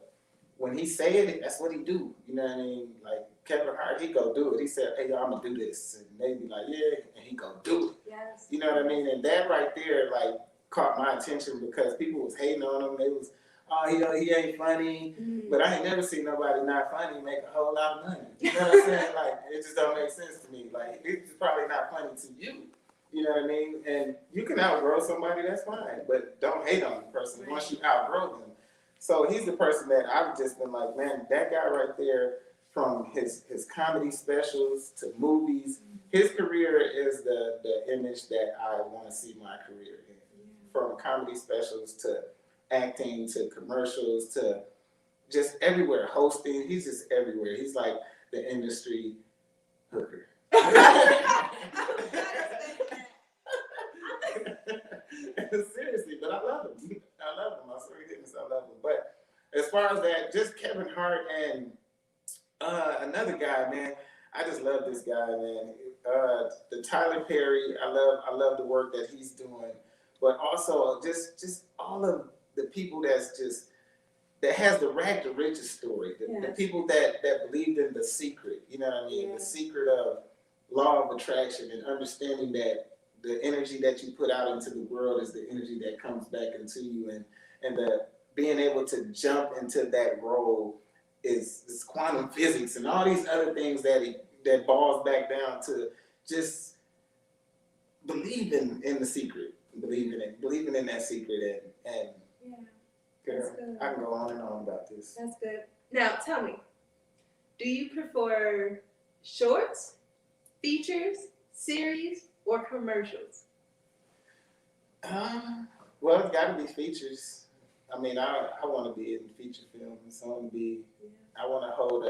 B: when he say it, that's what he do, you know what I mean? Like, Kevin Hart, he go do it. He said, hey, I'm gonna do this. And they be like, yeah, and he go do it.
A: Yes.
B: You know what I mean? And that right there, like, caught my attention because people was hating on him. They was, oh, he ain't funny. But I ain't never seen nobody not funny make a whole lot of money. You know what I'm saying? Like, it just don't make sense to me. Like, it's probably not funny to you. You know what I mean? And you can outgrow somebody, that's fine. But don't hate on the person once you outgrow them. So he's the person that I've just been like, man, that guy right there, from his comedy specials to movies, his career is the image that I want to see my career in. From comedy specials to acting to commercials to just everywhere, hosting. He's just everywhere. He's like the industry hooker. Seriously, but I love him. I swear to goodness, I love him. But as far as that, just Kevin Hart and another guy, man. I just love this guy, man. The Tyler Perry, I love the work that he's doing. But also just all of the people that has the rag to riches story. The people that believed in the secret, you know what I mean? Yeah. The secret of law of attraction and understanding that the energy that you put out into the world is the energy that comes back into you, and the being able to jump into that role is quantum physics and all these other things that boils back down to just believing in the secret, believing in that secret, and girl, I can go on and on about this.
A: That's good. Now tell me, do you prefer shorts, features, series, or commercials?
B: Well, it's got to be features. I mean, I want to be in feature films. I want to hold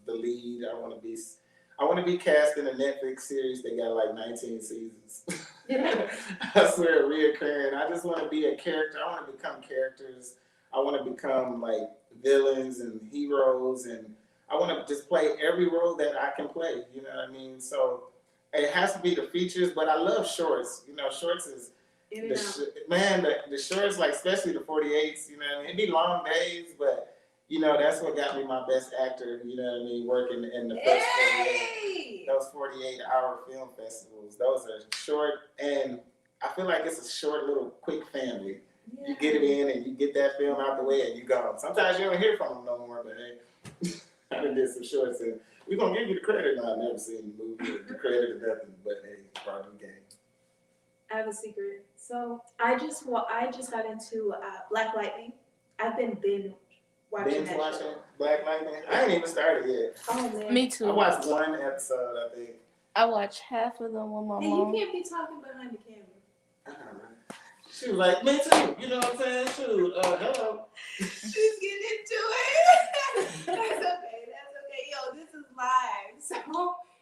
B: the lead. I want to be cast in a Netflix series that got like 19 seasons. I swear, reoccurring. I just want to be a character. I want to become characters. I want to become like villains and heroes, and I want to just play every role that I can play. You know what I mean? So it has to be the features, but I love shorts. You know, shorts is the shorts, like especially the 48s. You know what I mean? It'd be long days, but you know that's what got me my best actor. You know what I mean? Working in the first 48, those 48-hour film festivals. Those are short, and I feel like it's a short little quick family. You get it in and you get that film out the way and you go. Sometimes you don't hear from them no more, but hey, I done did some shorts and we're going to give you the credit. No, I've never seen the movie or the credit or nothing, but hey, it's part of the game.
A: I have a secret. So I just got into Black Lightning. I've been binge watching
B: Black Lightning? I ain't even started yet.
A: Oh, man.
C: Me too.
B: I watched one episode, I think.
C: I watched half of them with my mom.
A: You can't be talking behind the camera.
B: I don't know. She was like, me too. You know what I'm saying? Shoot, hello.
A: She's getting into it. That's okay. Yo, this is live. So,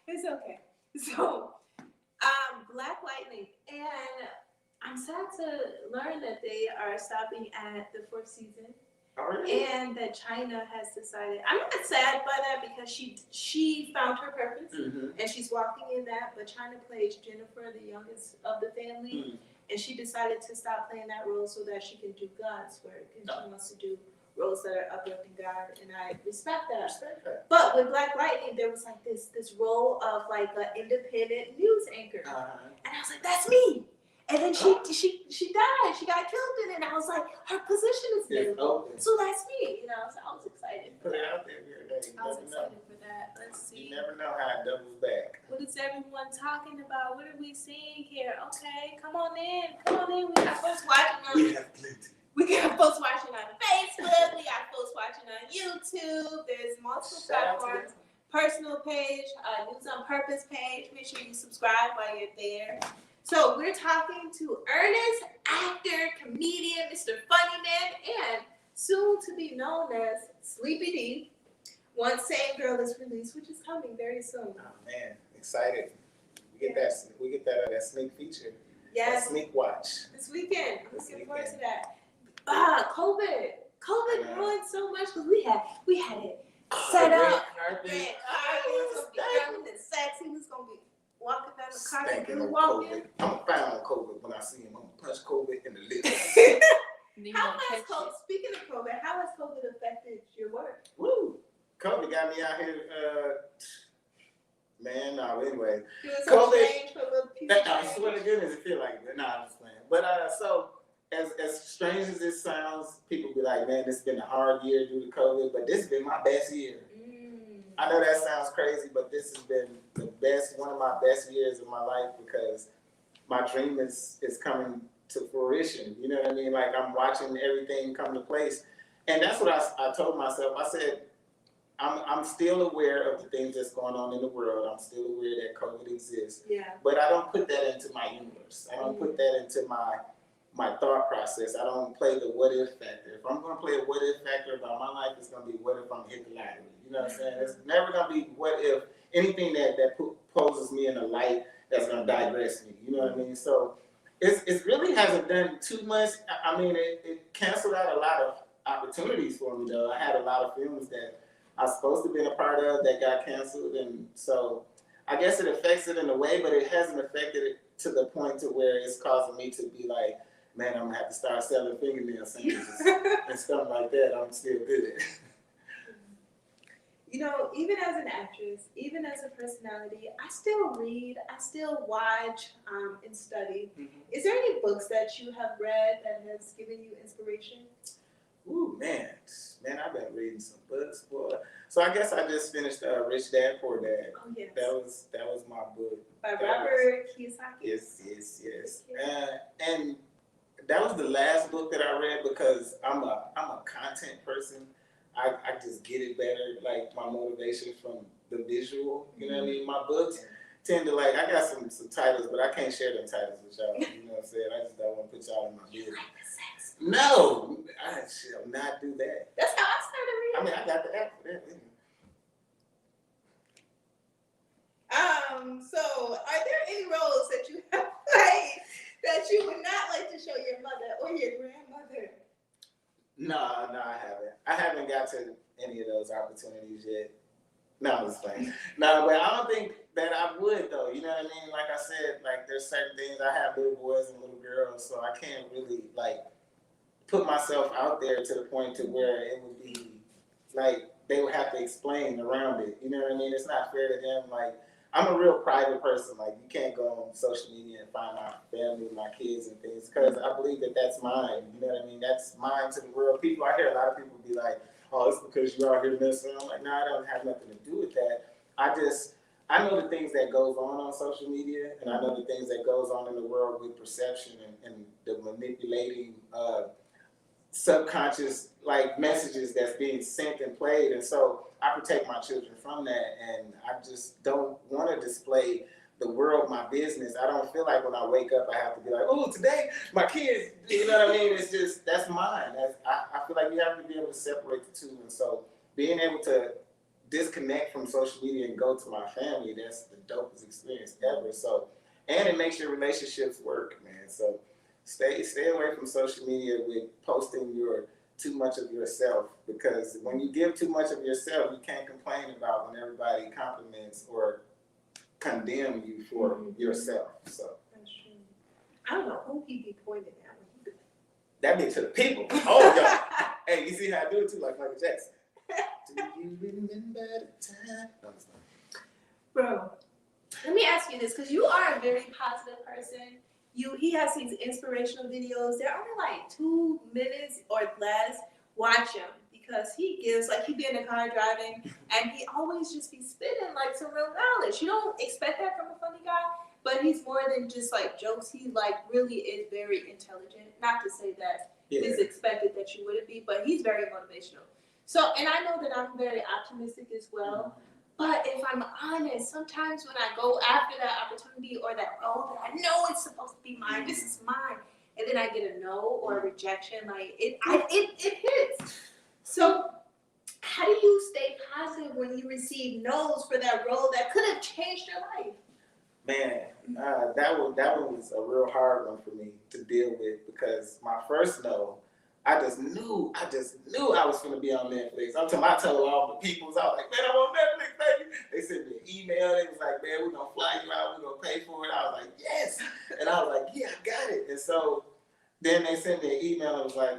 A: it's okay. So, Black Lightning, and I'm sad to learn that they are stopping at the 4th season.
B: Oh, really?
A: And that China has decided. I'm not sad by that because she found her purpose and she's walking in that. But China plays Jennifer, the youngest of the family, and she decided to stop playing that role so that she can do God's work, and she wants to do roles that are uplifting God, and I respect that. But with Black Lightning, there was like this role of like an independent news anchor, and I was like, that's me. And then she died. She got killed in it. And I was like, her position is available. So that's me. So I was excited.
B: Put it out there every day.
A: I was excited for that. Let's see.
B: You never know how it doubles back.
A: What is everyone talking about? What are we seeing here? Okay, come on in. We got folks watching on.
B: We have plenty.
A: We got folks watching on Facebook. We got folks watching on YouTube. There's multiple platforms. Personal page, News on Purpose page. Make sure you subscribe while you're there. So we're talking to Ernest, actor, comedian, Mr. Funny Man, and soon to be known as Sleepy D. Once Same Girl is released, which is coming very soon.
B: Oh man, excited. We get that sneak feature.
A: Yes.
B: That sneak watch.
A: This weekend. I'm looking forward to that. COVID ruined so much because we had it set up.
B: Carpet.
A: It was gonna be young and sexy. It was gonna be walking down the carpet
B: Stinking
A: and
B: on
A: walking.
B: COVID. I'm gonna find on COVID when I see him. I'm gonna punch COVID in the lips.
A: Speaking of COVID, how has COVID affected your work?
B: Woo! COVID got me out here. Anyway.
A: COVID.
B: I swear to goodness, it feel like it. Nah, I'm just playing. But so as strange as it sounds, people be like, man, this has been a hard year due to COVID, but this has been my best year. I know that sounds crazy, but this has been one of my best years of my life because my dream is coming to fruition. You know what I mean? Like I'm watching everything come to place. And that's what I told myself. I said, I'm still aware of the things that's going on in the world. I'm still aware that COVID exists.
A: Yeah.
B: But I don't put that into my universe. I don't put that into my thought process. I don't play the what if factor. If I'm going to play a what if factor about my life, it's going to be what if I'm hit the lottery. You know what I'm saying? It's never going to be what if anything that poses me in a light that's going to digress me. You know what I mean? So it really hasn't done too much. I mean, it canceled out a lot of opportunities for me, though. I had a lot of films that I was supposed to be a part of that got canceled. And so I guess it affects it in a way, but it hasn't affected it to the point to where it's causing me to be like, man, I'm going to have to start selling fingernail sandwiches and stuff like that. I'm still good at it.
A: Even as an actress, even as a personality, I still read, I still watch and study. Is there any books that you have read that has given you inspiration?
B: Ooh, man, I've been reading some books, boy. So I guess I just finished Rich Dad, Poor Dad.
A: Oh, yes.
B: That was my book.
A: By Robert Kiyosaki?
B: Yes. And that was the last book that I read because I'm a content person. I just get it better, like my motivation from the visual. You know what I mean? My books tend to I got some titles, but I can't share them titles with y'all. You know what I'm saying? I just don't want to put y'all in my business. No, I shall not do that.
A: That's how I started reading.
B: I mean, I got the app for that.
A: So are there any roles that you have played that you would not like to show your mother or your grandmother?
B: No, I haven't. I haven't got to any of those opportunities yet. No, I'm just playing. No, but I don't think that I would though. You know what I mean? Like I said, there's certain things. I have little boys and little girls, so I can't really put myself out there to the point to where it would be they would have to explain around it. You know what I mean? It's not fair to them. I'm a real private person. You can't go on social media and find my family, my kids and things, because I believe that that's mine. You know what I mean? That's mine to the world. I hear a lot of people be like, oh, it's because you're out here messing. I'm like, no, I don't have nothing to do with that. I know the things that goes on social media, and I know the things that goes on in the world with perception and the manipulating subconscious messages that's being sent and played. And so I protect my children from that, and I just don't want to display the world my business. I don't feel like when I wake up I have to be like, oh, today my kids, you know what I mean? It's just, that's mine. I feel like you have to be able to separate the two. And so being able to disconnect from social media and go to my family, that's the dopest experience ever. So and it makes your relationships work, man. So stay away from social media with posting your too much of yourself, because when you give too much of yourself, you can't complain about when everybody compliments or condemn you for yourself. So
A: That's true. I don't know who he be pointing at when he do
B: that be to the people. Oh, y'all. Hey, you see how I do it too, like Michael Jackson. Do you remember the time? No, it's not.
A: Bro, let me ask you this, because you are a very positive person. He has these inspirational videos. They're only like 2 minutes or less. Watch him, because he gives, like, he be in the car driving and he always just be spitting like some real knowledge. You don't expect that from a funny guy, but he's more than just like jokes. He like really is very intelligent. Not to say that it's expected that you wouldn't be, but he's very motivational. So, and I know that I'm very optimistic as well. But if I'm honest, sometimes when I go after that opportunity or that role that I know it's supposed to be mine, this is mine, and then I get a no or a rejection, like it hits. So how do you stay positive when you receive no's for that role that could have changed your life?
B: Man, that one was a real hard one for me to deal with, because my first no, I just knew I was going to be on Netflix. I told all the peoples, I was like, man, I'm on Netflix, baby. They sent me an email. They was like, man, we're going to fly you out. We're going to pay for it. I was like, yes. And I was like, yeah, I got it. And so then they sent me an email. It was like,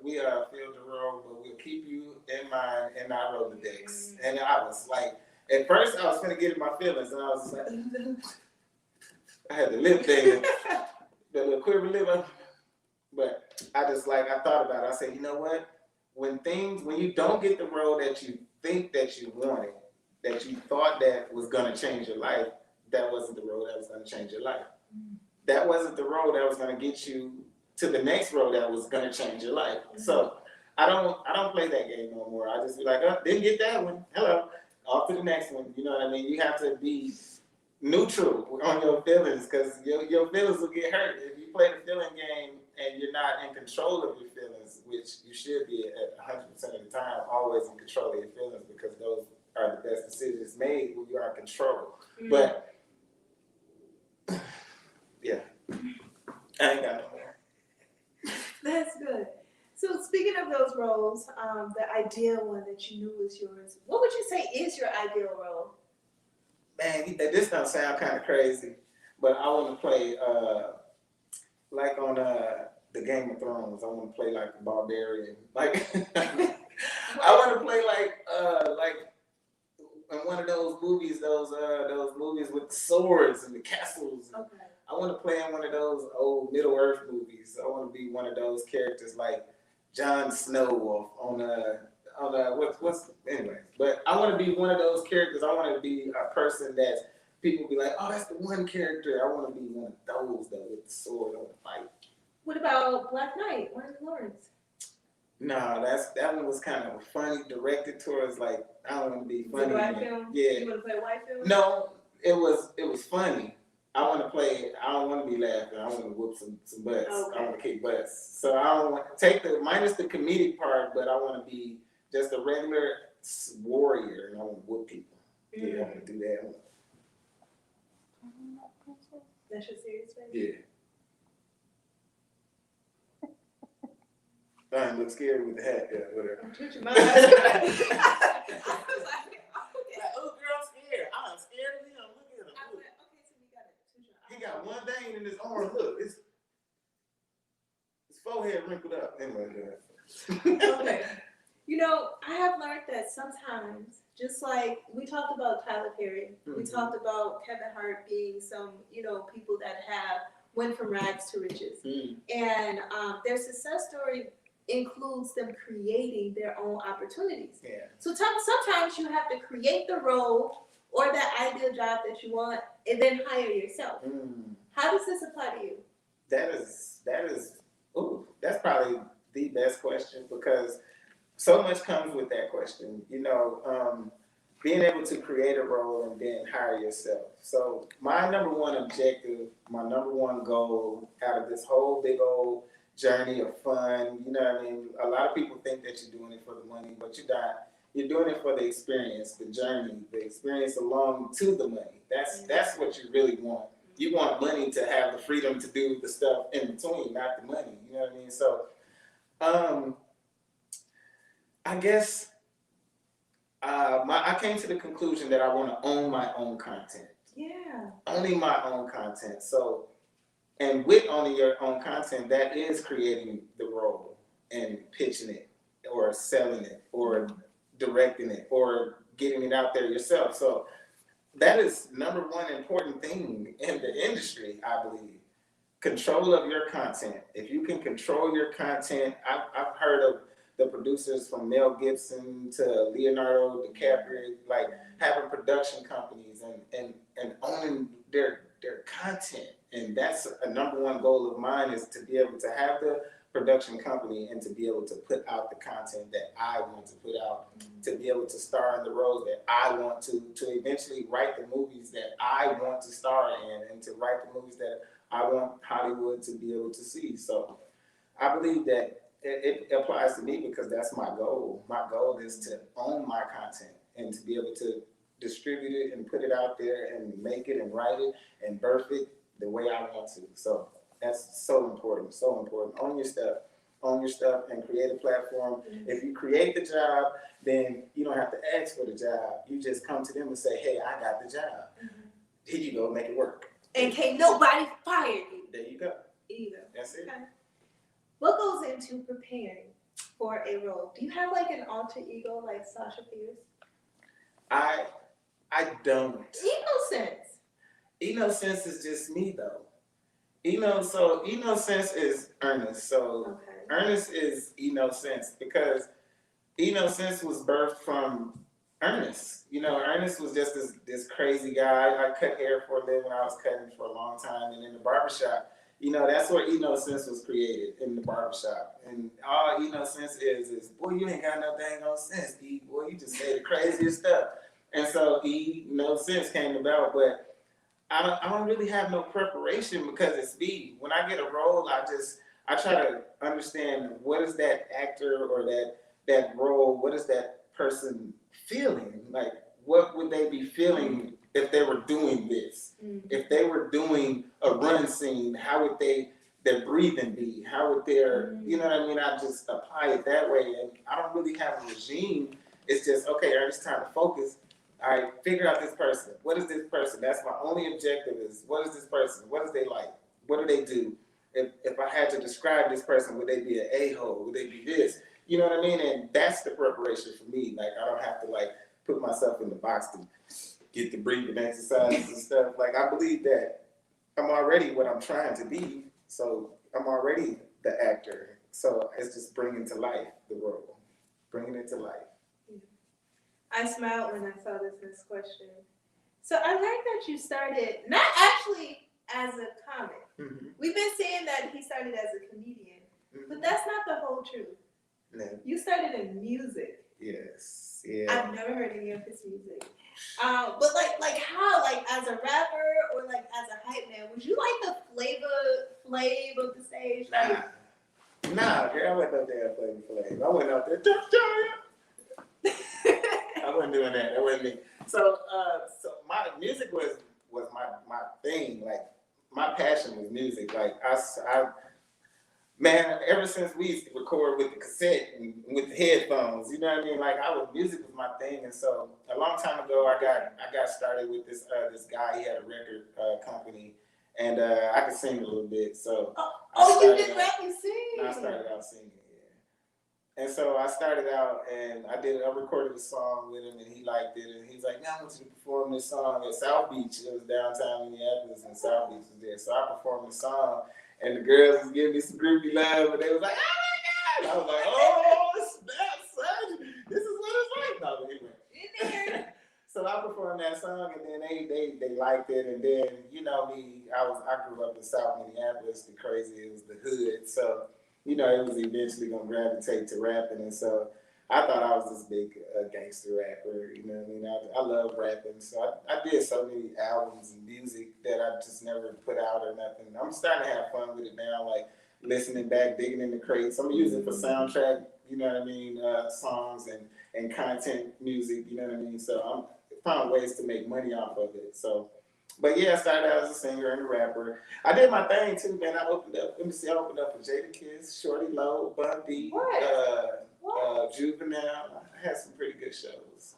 B: we filled the role, but we'll keep you in mind in our Rolodex. And I was like, at first I was going to get in my feelings. And I was like, I had the lip thing, the little quiver lip. But I thought about it. I said, you know what? When you don't get the role that you think that you wanted, that you thought that was going to change your life, that wasn't the role that was going to change your life. That wasn't the role that was going to get you to the next role that was going to change your life. So I don't play that game no more. I just be like, oh, didn't get that one. Hello. Off to the next one. You know what I mean? You have to be neutral on your feelings, because your feelings will get hurt if you play the feeling game and you're not in control of your feelings, which you should be at 100% of the time, always in control of your feelings, because those are the best decisions made when you are in control. But yeah, I ain't got no more.
A: That's good. So speaking of those roles, the ideal one that you knew was yours, what would you say is your ideal role?
B: Man, this don't sound kind of crazy, but I want to play like on the Game of Thrones. I want to play like a barbarian. Like I want to play like in one of those movies, those movies with the swords and the castles.
A: Okay.
B: I want to play in one of those old Middle Earth movies. I want to be one of those characters like Jon Snow what's anyway. But I want to be one of those characters. I want to be a person that people be like, oh, that's the one character. I want to be one of those though, with the sword on the fight.
A: What about Black Knight, Martin Lawrence?
B: No, that one was kind of funny, directed towards like, I don't want to be funny.
A: Black film?
B: Yeah.
A: You want to play a white film?
B: No, it was funny. I want to play. I don't want to be laughing. I want to whoop some butts.
A: Okay.
B: I want to kick butts. So I don't want take the minus the comedic part, but I want to be just a regular warrior, and I want to whoop people. Yeah, I want to do that.
A: That's your serious face?
B: Yeah. I didn't look scary with the hat. Yeah, whatever.
A: I'm twitching my eyes. I was like,
B: Oh, girl, I'm scared. I'm scared of him. Look at him.
A: I went, okay, so we got it.
B: He got one thing in his arm. Look, his forehead wrinkled up. Anyway,
A: Okay. You know, I have learned that sometimes, just like we talked about Tyler Perry, we talked about Kevin Hart being some, people that went from rags to riches. And their success story includes them creating their own opportunities.
B: Yeah.
A: So sometimes you have to create the role or that ideal job that you want and then hire yourself. How does this apply to you?
B: That's probably the best question, because so much comes with that question. Being able to create a role and then hire yourself. So my number one objective, my number one goal out of this whole big old journey of fun, you know what I mean? A lot of people think that you're doing it for the money, but you're not. You're doing it for the experience, the journey, the experience along to the money. That's what you really want. You want money to have the freedom to do the stuff in between, not the money. You know what I mean? So, I guess I came to the conclusion that I want to own my own content.
A: Yeah.
B: Owning my own content. So, and with owning your own content, that is creating the role and pitching it or selling it or directing it or getting it out there yourself. So that is number one important thing in the industry, I believe. Control of your content. If you can control your content, I've heard of the producers from Mel Gibson to Leonardo DiCaprio, like having production companies and owning their content. And that's a number one goal of mine, is to be able to have the production company and to be able to put out the content that I want to put out, to be able to star in the roles that I want to eventually write the movies that I want to star in, and to write the movies that I want Hollywood to be able to see. So I believe that it applies to me because that's my goal. My goal is to own my content and to be able to distribute it and put it out there and make it and write it and birth it the way I want to. So that's so important, so important. Own your stuff and create a platform. If you create the job, then you don't have to ask for the job. You just come to them and say, hey, I got the job. Here you go, make it work.
A: And can't nobody fire you.
B: There you go.
A: Either.
B: That's it.
A: Okay. What goes into preparing for a role? Do you have like an alter ego like Sasha Fierce?
B: I don't.
A: Innocence.
B: Innocence is just me though. So Innocence is Ernest. So
A: Okay.
B: Ernest is Innocence because Innocence was birthed from Ernest. Ernest was just this crazy guy. I cut hair for a living. I was cutting for a long time, and in the barbershop, that's where Innocence was created, in the barbershop. And all Innocence is boy, you ain't got no dang on sense, E. Boy, you just say the craziest stuff. And so Innocence came about, but I don't really have no preparation because it's me. When I get a role, I try to understand what is that actor or that role, what is that person feeling? Like, what would they be feeling if they were doing this? If they were doing a run scene, how would their breathing be? How would you know what I mean? I just apply it that way, and I don't really have a regime. It's just, okay, it's time to focus. All right, figure out this person. What is this person? That's my only objective, is what is this person? What is they like? What do they do? If I had to describe this person, would they be an a-hole? Would they be this? You know what I mean? And that's the preparation for me. Like, I don't have to put myself in the box to get the breathing exercises and stuff. Like, I believe that I'm already what I'm trying to be. So I'm already the actor. So it's just bringing to life the role, bringing it to life.
A: I smiled when I saw this next question. So I learned that you started not actually as a comic. We've been saying that he started as a comedian, but that's not the whole truth.
B: No.
A: You started in music.
B: Yes. Yeah.
A: I've never heard any of his music. But like how? Like as a rapper or like as a hype man? Was you like the flav of the stage?
B: Nah, girl, I wasn't up there playing flav. I went out there. I wasn't doing that. That wasn't me. So my music was my thing. Like, my passion was music. Like, man, ever since we used to record with the cassette and with the headphones, you know what I mean? Like, music was my thing. And so a long time ago, I got started with this guy. He had a record company, and I could sing a little bit. So
A: you did rap and sing.
B: I started out singing. And so I started out and I recorded a song with him, and he liked it, and he's like, "Now I want you to perform this song at South Beach." It was downtown Minneapolis, and South Beach was there. So I performed the song, and the girls was giving me some groupie love, and they was like, "Oh my God!" I was like, "Oh snap, son! This is what it's like." No, but anyway. So I performed that song, and then they liked it, and then me, I grew up in South Minneapolis, the crazy, it was the hood, so. It was eventually going to gravitate to rapping. And so I thought I was this big gangster rapper. You know what I mean? I love rapping. So I did so many albums and music that I just never put out or nothing. I'm starting to have fun with it now, like listening back, digging in the crates. I'm using it for soundtrack, you know what I mean, songs and content music, you know what I mean? So I'm found ways to make money off of it. So But yeah, I started out as a singer and a rapper. I did my thing too, man. I opened up. Let me see. I opened up for Jada Kiss, Shorty Low, Bun B, Juvenile. I had some pretty good shows.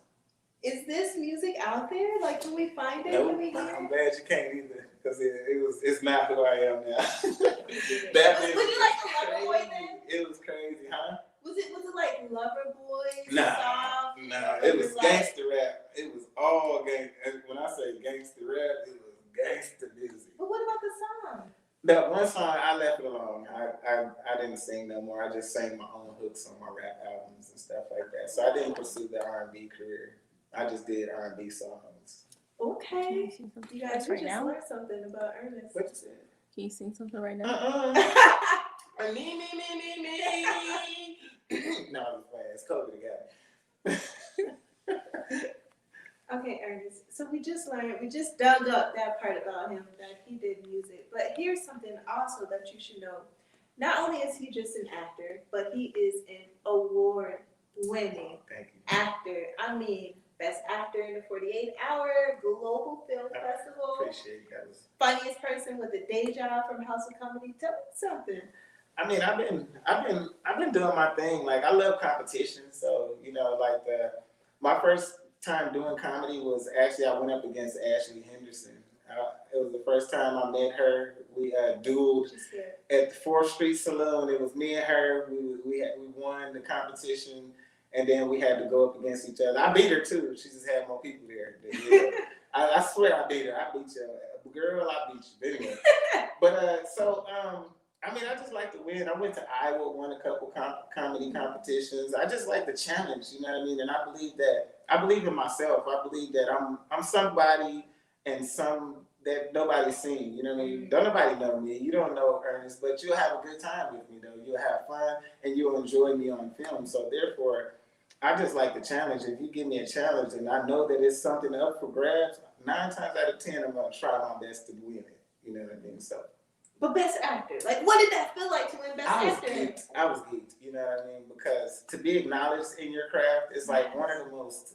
A: Is this music out there? Like, can we find it?
B: Nope.
A: Can we hear
B: I'm
A: it?
B: glad you can't either, because it's not who I am now.
A: Was
B: was
A: you like a lover boy then?
B: It was crazy, huh?
A: Was it like Lover Boy?
B: Nah,
A: soft?
B: nah.
A: Or
B: It was
A: like,
B: gangster rap. It was all gang. And when I say gangster rap, it was gangster music.
A: But what about the song?
B: That one song, I left it alone. I didn't sing no more. I just sang my own hooks on my rap albums and stuff like that. So I didn't pursue the R&B career. I just did R&B songs.
A: Okay. You guys, we
C: right
A: just
C: now?
A: learned something about Ernest.
B: What you said?
C: Can you sing something right now?
B: Me. No, I'm playing. It's COVID again.
A: Okay, Ernest. So we just dug up that part about him, that he did music. But here's something also that you should know. Not only is he just an actor, but he is an award-winning
B: Thank you.
A: actor. I mean, best actor in the 48-hour Global Film Festival.
B: Appreciate that.
A: Funniest person with a day job from House of Comedy. Tell me something.
B: I mean, I've been doing my thing. Like, I love competition. So, my first time doing comedy was actually, I went up against Ashley Henderson. It was the first time I met her. We dueled at the 4th Street Saloon. It was me and her. We won the competition, and then we had to go up against each other. I beat her too. She just had more people there. I swear I beat her. I beat you, girl. I beat you. But anyway, I just like to win. I went to Iowa, won a couple comedy competitions. I just like the challenge, you know what I mean? And I believe in myself. I believe that I'm somebody and some that nobody's seen, you know what I mean? Don't nobody know me. You don't know Ernest, but you'll have a good time with me though. You'll have fun and you'll enjoy me on film. So therefore, I just like the challenge. If you give me a challenge and I know that it's something up for grabs, 9 times out of 10, I'm gonna try my best to win it. You know what I mean? So.
A: But best actor, like, what did that feel like to win best actor?
B: I was geeked, you know what I mean? Because to be acknowledged in your craft is like one of the most,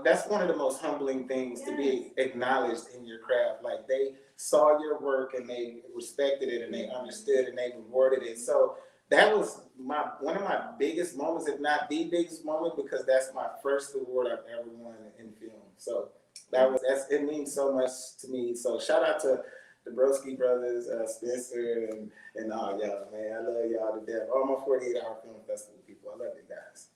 B: that's one of the most humbling things, to be acknowledged in your craft. Like, they saw your work and they respected it and they understood and they rewarded it. So that was one of my biggest moments, if not the biggest moment, because that's my first award I've ever won in film. So it means so much to me. So shout out to the Broski brothers, Spencer, and all y'all, man. I love y'all to death. All my 48-hour film festival people. I love you guys.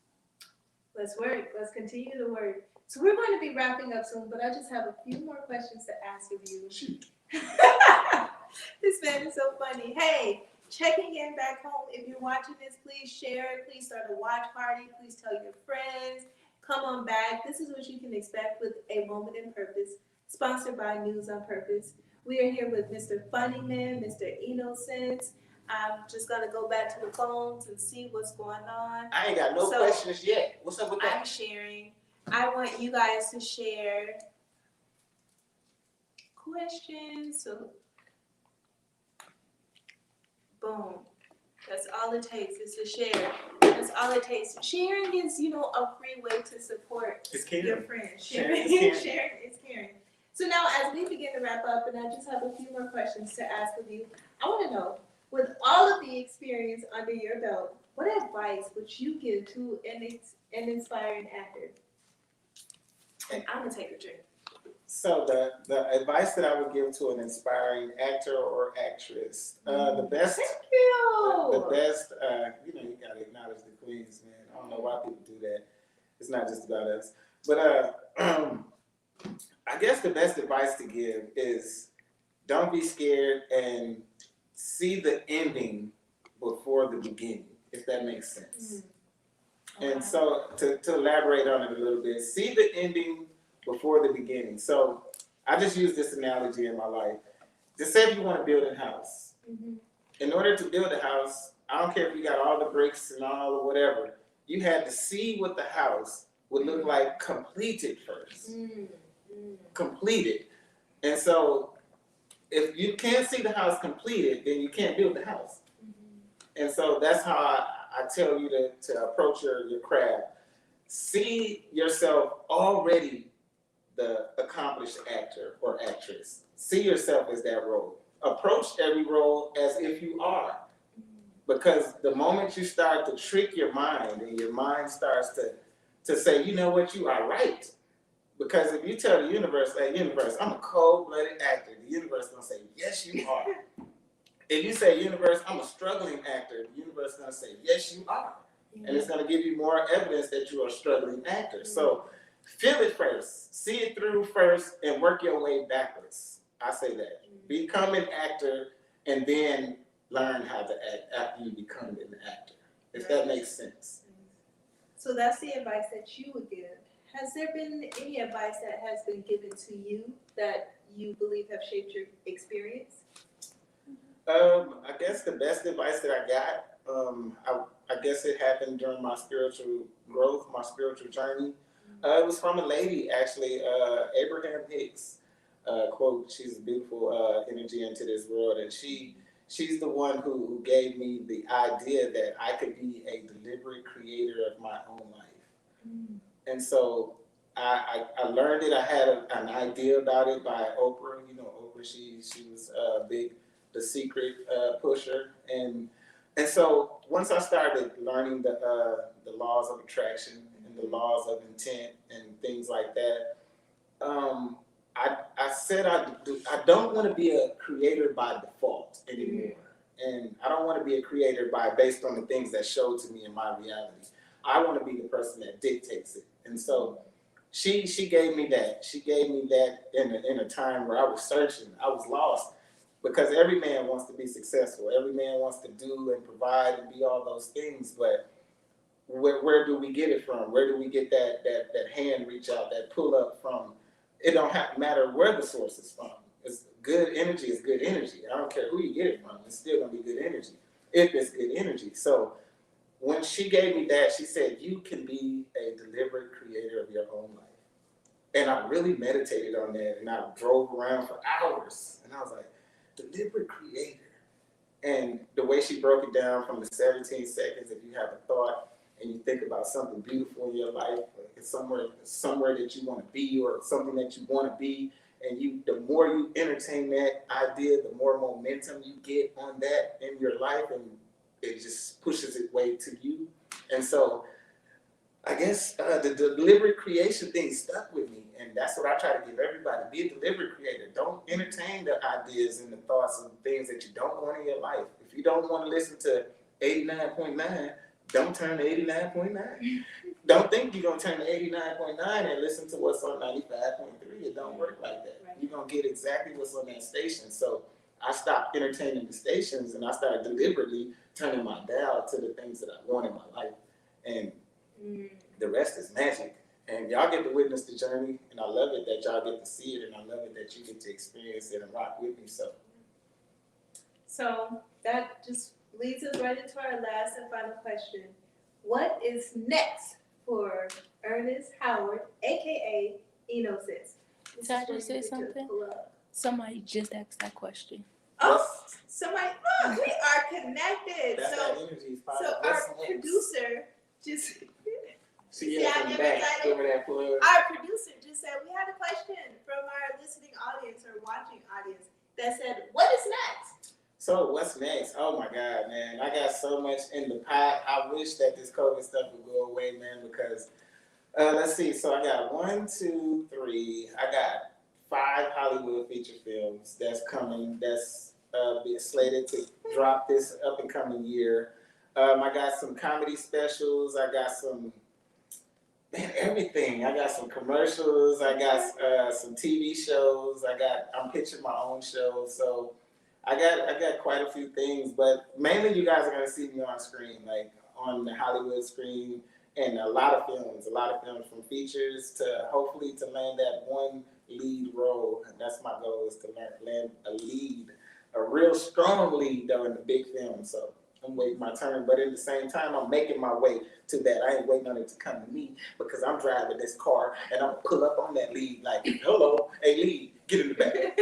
A: Let's work. Let's continue to work. So we're going to be wrapping up soon, but I just have a few more questions to ask of you.
B: Shoot.
A: This man is so funny. Hey, checking in back home. If you're watching this, please share it. Please start a watch party. Please tell your friends. Come on back. This is what you can expect with A Moment in Purpose, sponsored by News on Purpose. We are here with Mr. Funnyman, Mr. Innocence. I'm just going to go back to the phones and see what's going on.
B: I ain't got no questions yet. What's up with that?
A: I'm sharing. I want you guys to share questions. So, boom. That's all it takes is to share. That's all it takes. Sharing is, a free way to support your friends. Sharing is caring. So now, as we begin to wrap up, and I just have a few more questions to ask of you, I want to know, with all of the experience under your belt, what advice would you give to an inspiring actor? And I'm going to take a drink.
B: So the advice that I would give to an inspiring actor or actress, the best,
A: Thank you.
B: the best, you got to acknowledge the queens, man. I don't know why people do that. It's not just about us. But I guess the best advice to give is don't be scared and see the ending before the beginning, if that makes sense. Okay. And so to elaborate on it a little bit, see the ending before the beginning. So I just use this analogy in my life. Just say if you want to build a house. Mm-hmm. In order to build a house, I don't care if you got all the bricks and all or whatever, you had to see what the house would look like completed first. Mm-hmm. Completed. And so if you can't see the house completed, then you can't build the house. Mm-hmm. And so that's how I tell you to approach your craft. See yourself already the accomplished actor or actress. See yourself as that role. Approach every role as if you are. Because the moment you start to trick your mind and your mind starts to say, you know what, you are right. Because if you tell the universe, hey, universe, I'm a cold-blooded actor, the universe is going to say, yes, you are. If you say, universe, I'm a struggling actor, the universe is going to say, yes, you are. And it's going to give you more evidence that you are a struggling actor. So feel it first, see it through first, and work your way backwards. I say that. Become an actor, and then learn how to act after you become an actor, if that makes sense.
A: So that's the advice that you would give. Has there been any advice that has been given to you that you believe have shaped your experience?
B: I guess the best advice that I got, I guess it happened during my spiritual growth, my spiritual journey. It was from a lady, actually, Abraham Hicks. Quote, she's a beautiful energy into this world, and she's the one who gave me the idea that I could be a deliberate creator of my own life. And so I learned it. I had an idea about it by Oprah. You know, Oprah, she was big, the secret pusher. And so once I started learning the laws of attraction and the laws of intent and things like that, I said I don't want to be a creator by default anymore. And I don't want to be a creator based on the things that show to me in my reality. I want to be the person that dictates it. And so she gave me that. She gave me that in a time where I was searching. I was lost because every man wants to be successful. Every man wants to do and provide and be all those things. But where do we get it from? Where do we get that hand reach out, that pull up from? It don't have to matter where the source is from. It's good energy is good energy. I don't care who you get it from. It's still gonna be good energy if it's good energy. So when she gave me that, she said, you can be a deliberate creator of your own life. And I really meditated on that, and I drove around for hours. And I was like, deliberate creator. And the way she broke it down from the 17 seconds, if you have a thought and you think about something beautiful in your life, it's somewhere that you want to be or something that you want to be, and the more you entertain that idea, the more momentum you get on that in your life, and it just pushes its way to you. And so I guess the deliberate creation thing stuck with me, and that's what I try to give everybody. Be a deliberate creator. Don't entertain the ideas and the thoughts and things that you don't want in your life. If you don't want to listen to 89.9, don't turn to 89.9. Don't think you're going to turn to 89.9 and listen to what's on 95.3. It don't work like that. You're going to get exactly what's on that station. So I stopped entertaining the stations, and I started deliberately turning my dial to the things that I want in my life. And the rest is magic. And y'all get to witness the journey, and I love it that y'all get to see it, and I love it that you get to experience it and rock with me.
A: So that just leads us right into our last and final question. What is next for Ernest Howard, aka Enosis?
C: Did I just say something? Somebody just asked that question.
A: Oh, somebody, look, we are connected.
B: That's
A: So
B: that energy.
A: our producer just,
B: See you from the back. Give her that plug.
A: our producer just said we had a question from our listening audience or watching audience that said, what is next?
B: So what's next? Oh my God, man. I got so much in the pot. I wish that this COVID stuff would go away, man, because let's see. So I got 1, 2, 3. I got 5 Hollywood feature films that's coming. That's being slated to drop this up and coming year. I got some comedy specials. I got some, man, everything. I got some commercials. I got some TV shows. I'm pitching my own show. So I got quite a few things, but mainly you guys are gonna see me on screen, like on the Hollywood screen, and a lot of films from features to hopefully to land that one lead role. And that's my goal, is to land a lead, a real strong lead though in the big film. So I'm waiting my turn, but at the same time, I'm making my way to that. I ain't waiting on it to come to me, because I'm driving this car and I'm gonna pull up on that lead like, hello, hey lead, get in the back.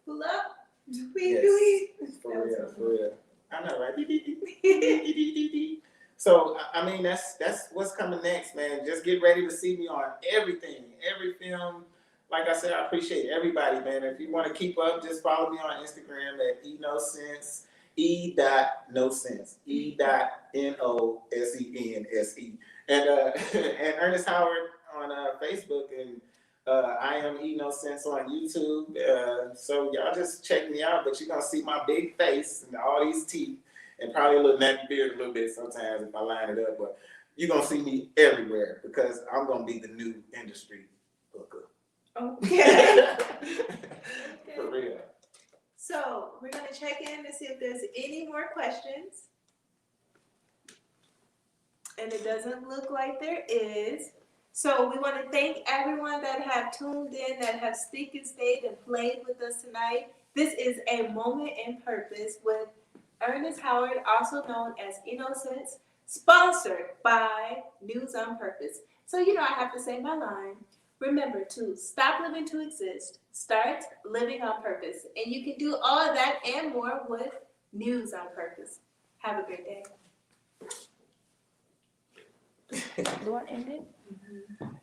A: Pull up.
B: Yes, for real. I know, right? So I mean, that's what's coming next, man. Just get ready to see me on everything, every film. Like I said, I appreciate everybody, man. If you want to keep up, just follow me on Instagram at enosense, e.nosense, e.nosense, and and Ernest Howard on Facebook, and I am Enosense on YouTube. So y'all just check me out, but you're gonna see my big face and all these teeth, and probably a little nappy beard a little bit sometimes if I line it up. But you're gonna see me everywhere because I'm gonna be the new industry hooker.
A: Okay.
B: For real.
A: So we're gonna check in to see if there's any more questions. And it doesn't look like there is. So we want to thank everyone that have tuned in, that have stick and stayed and played with us tonight. This is a Moment in Purpose with Ernest Howard, also known as Innocence, sponsored by News on Purpose. So you know I have to say my line. Remember to stop living to exist, start living on purpose. And you can do all of that and more with News on Purpose. Have a great day.
C: Do I end it?
A: Mm-hmm.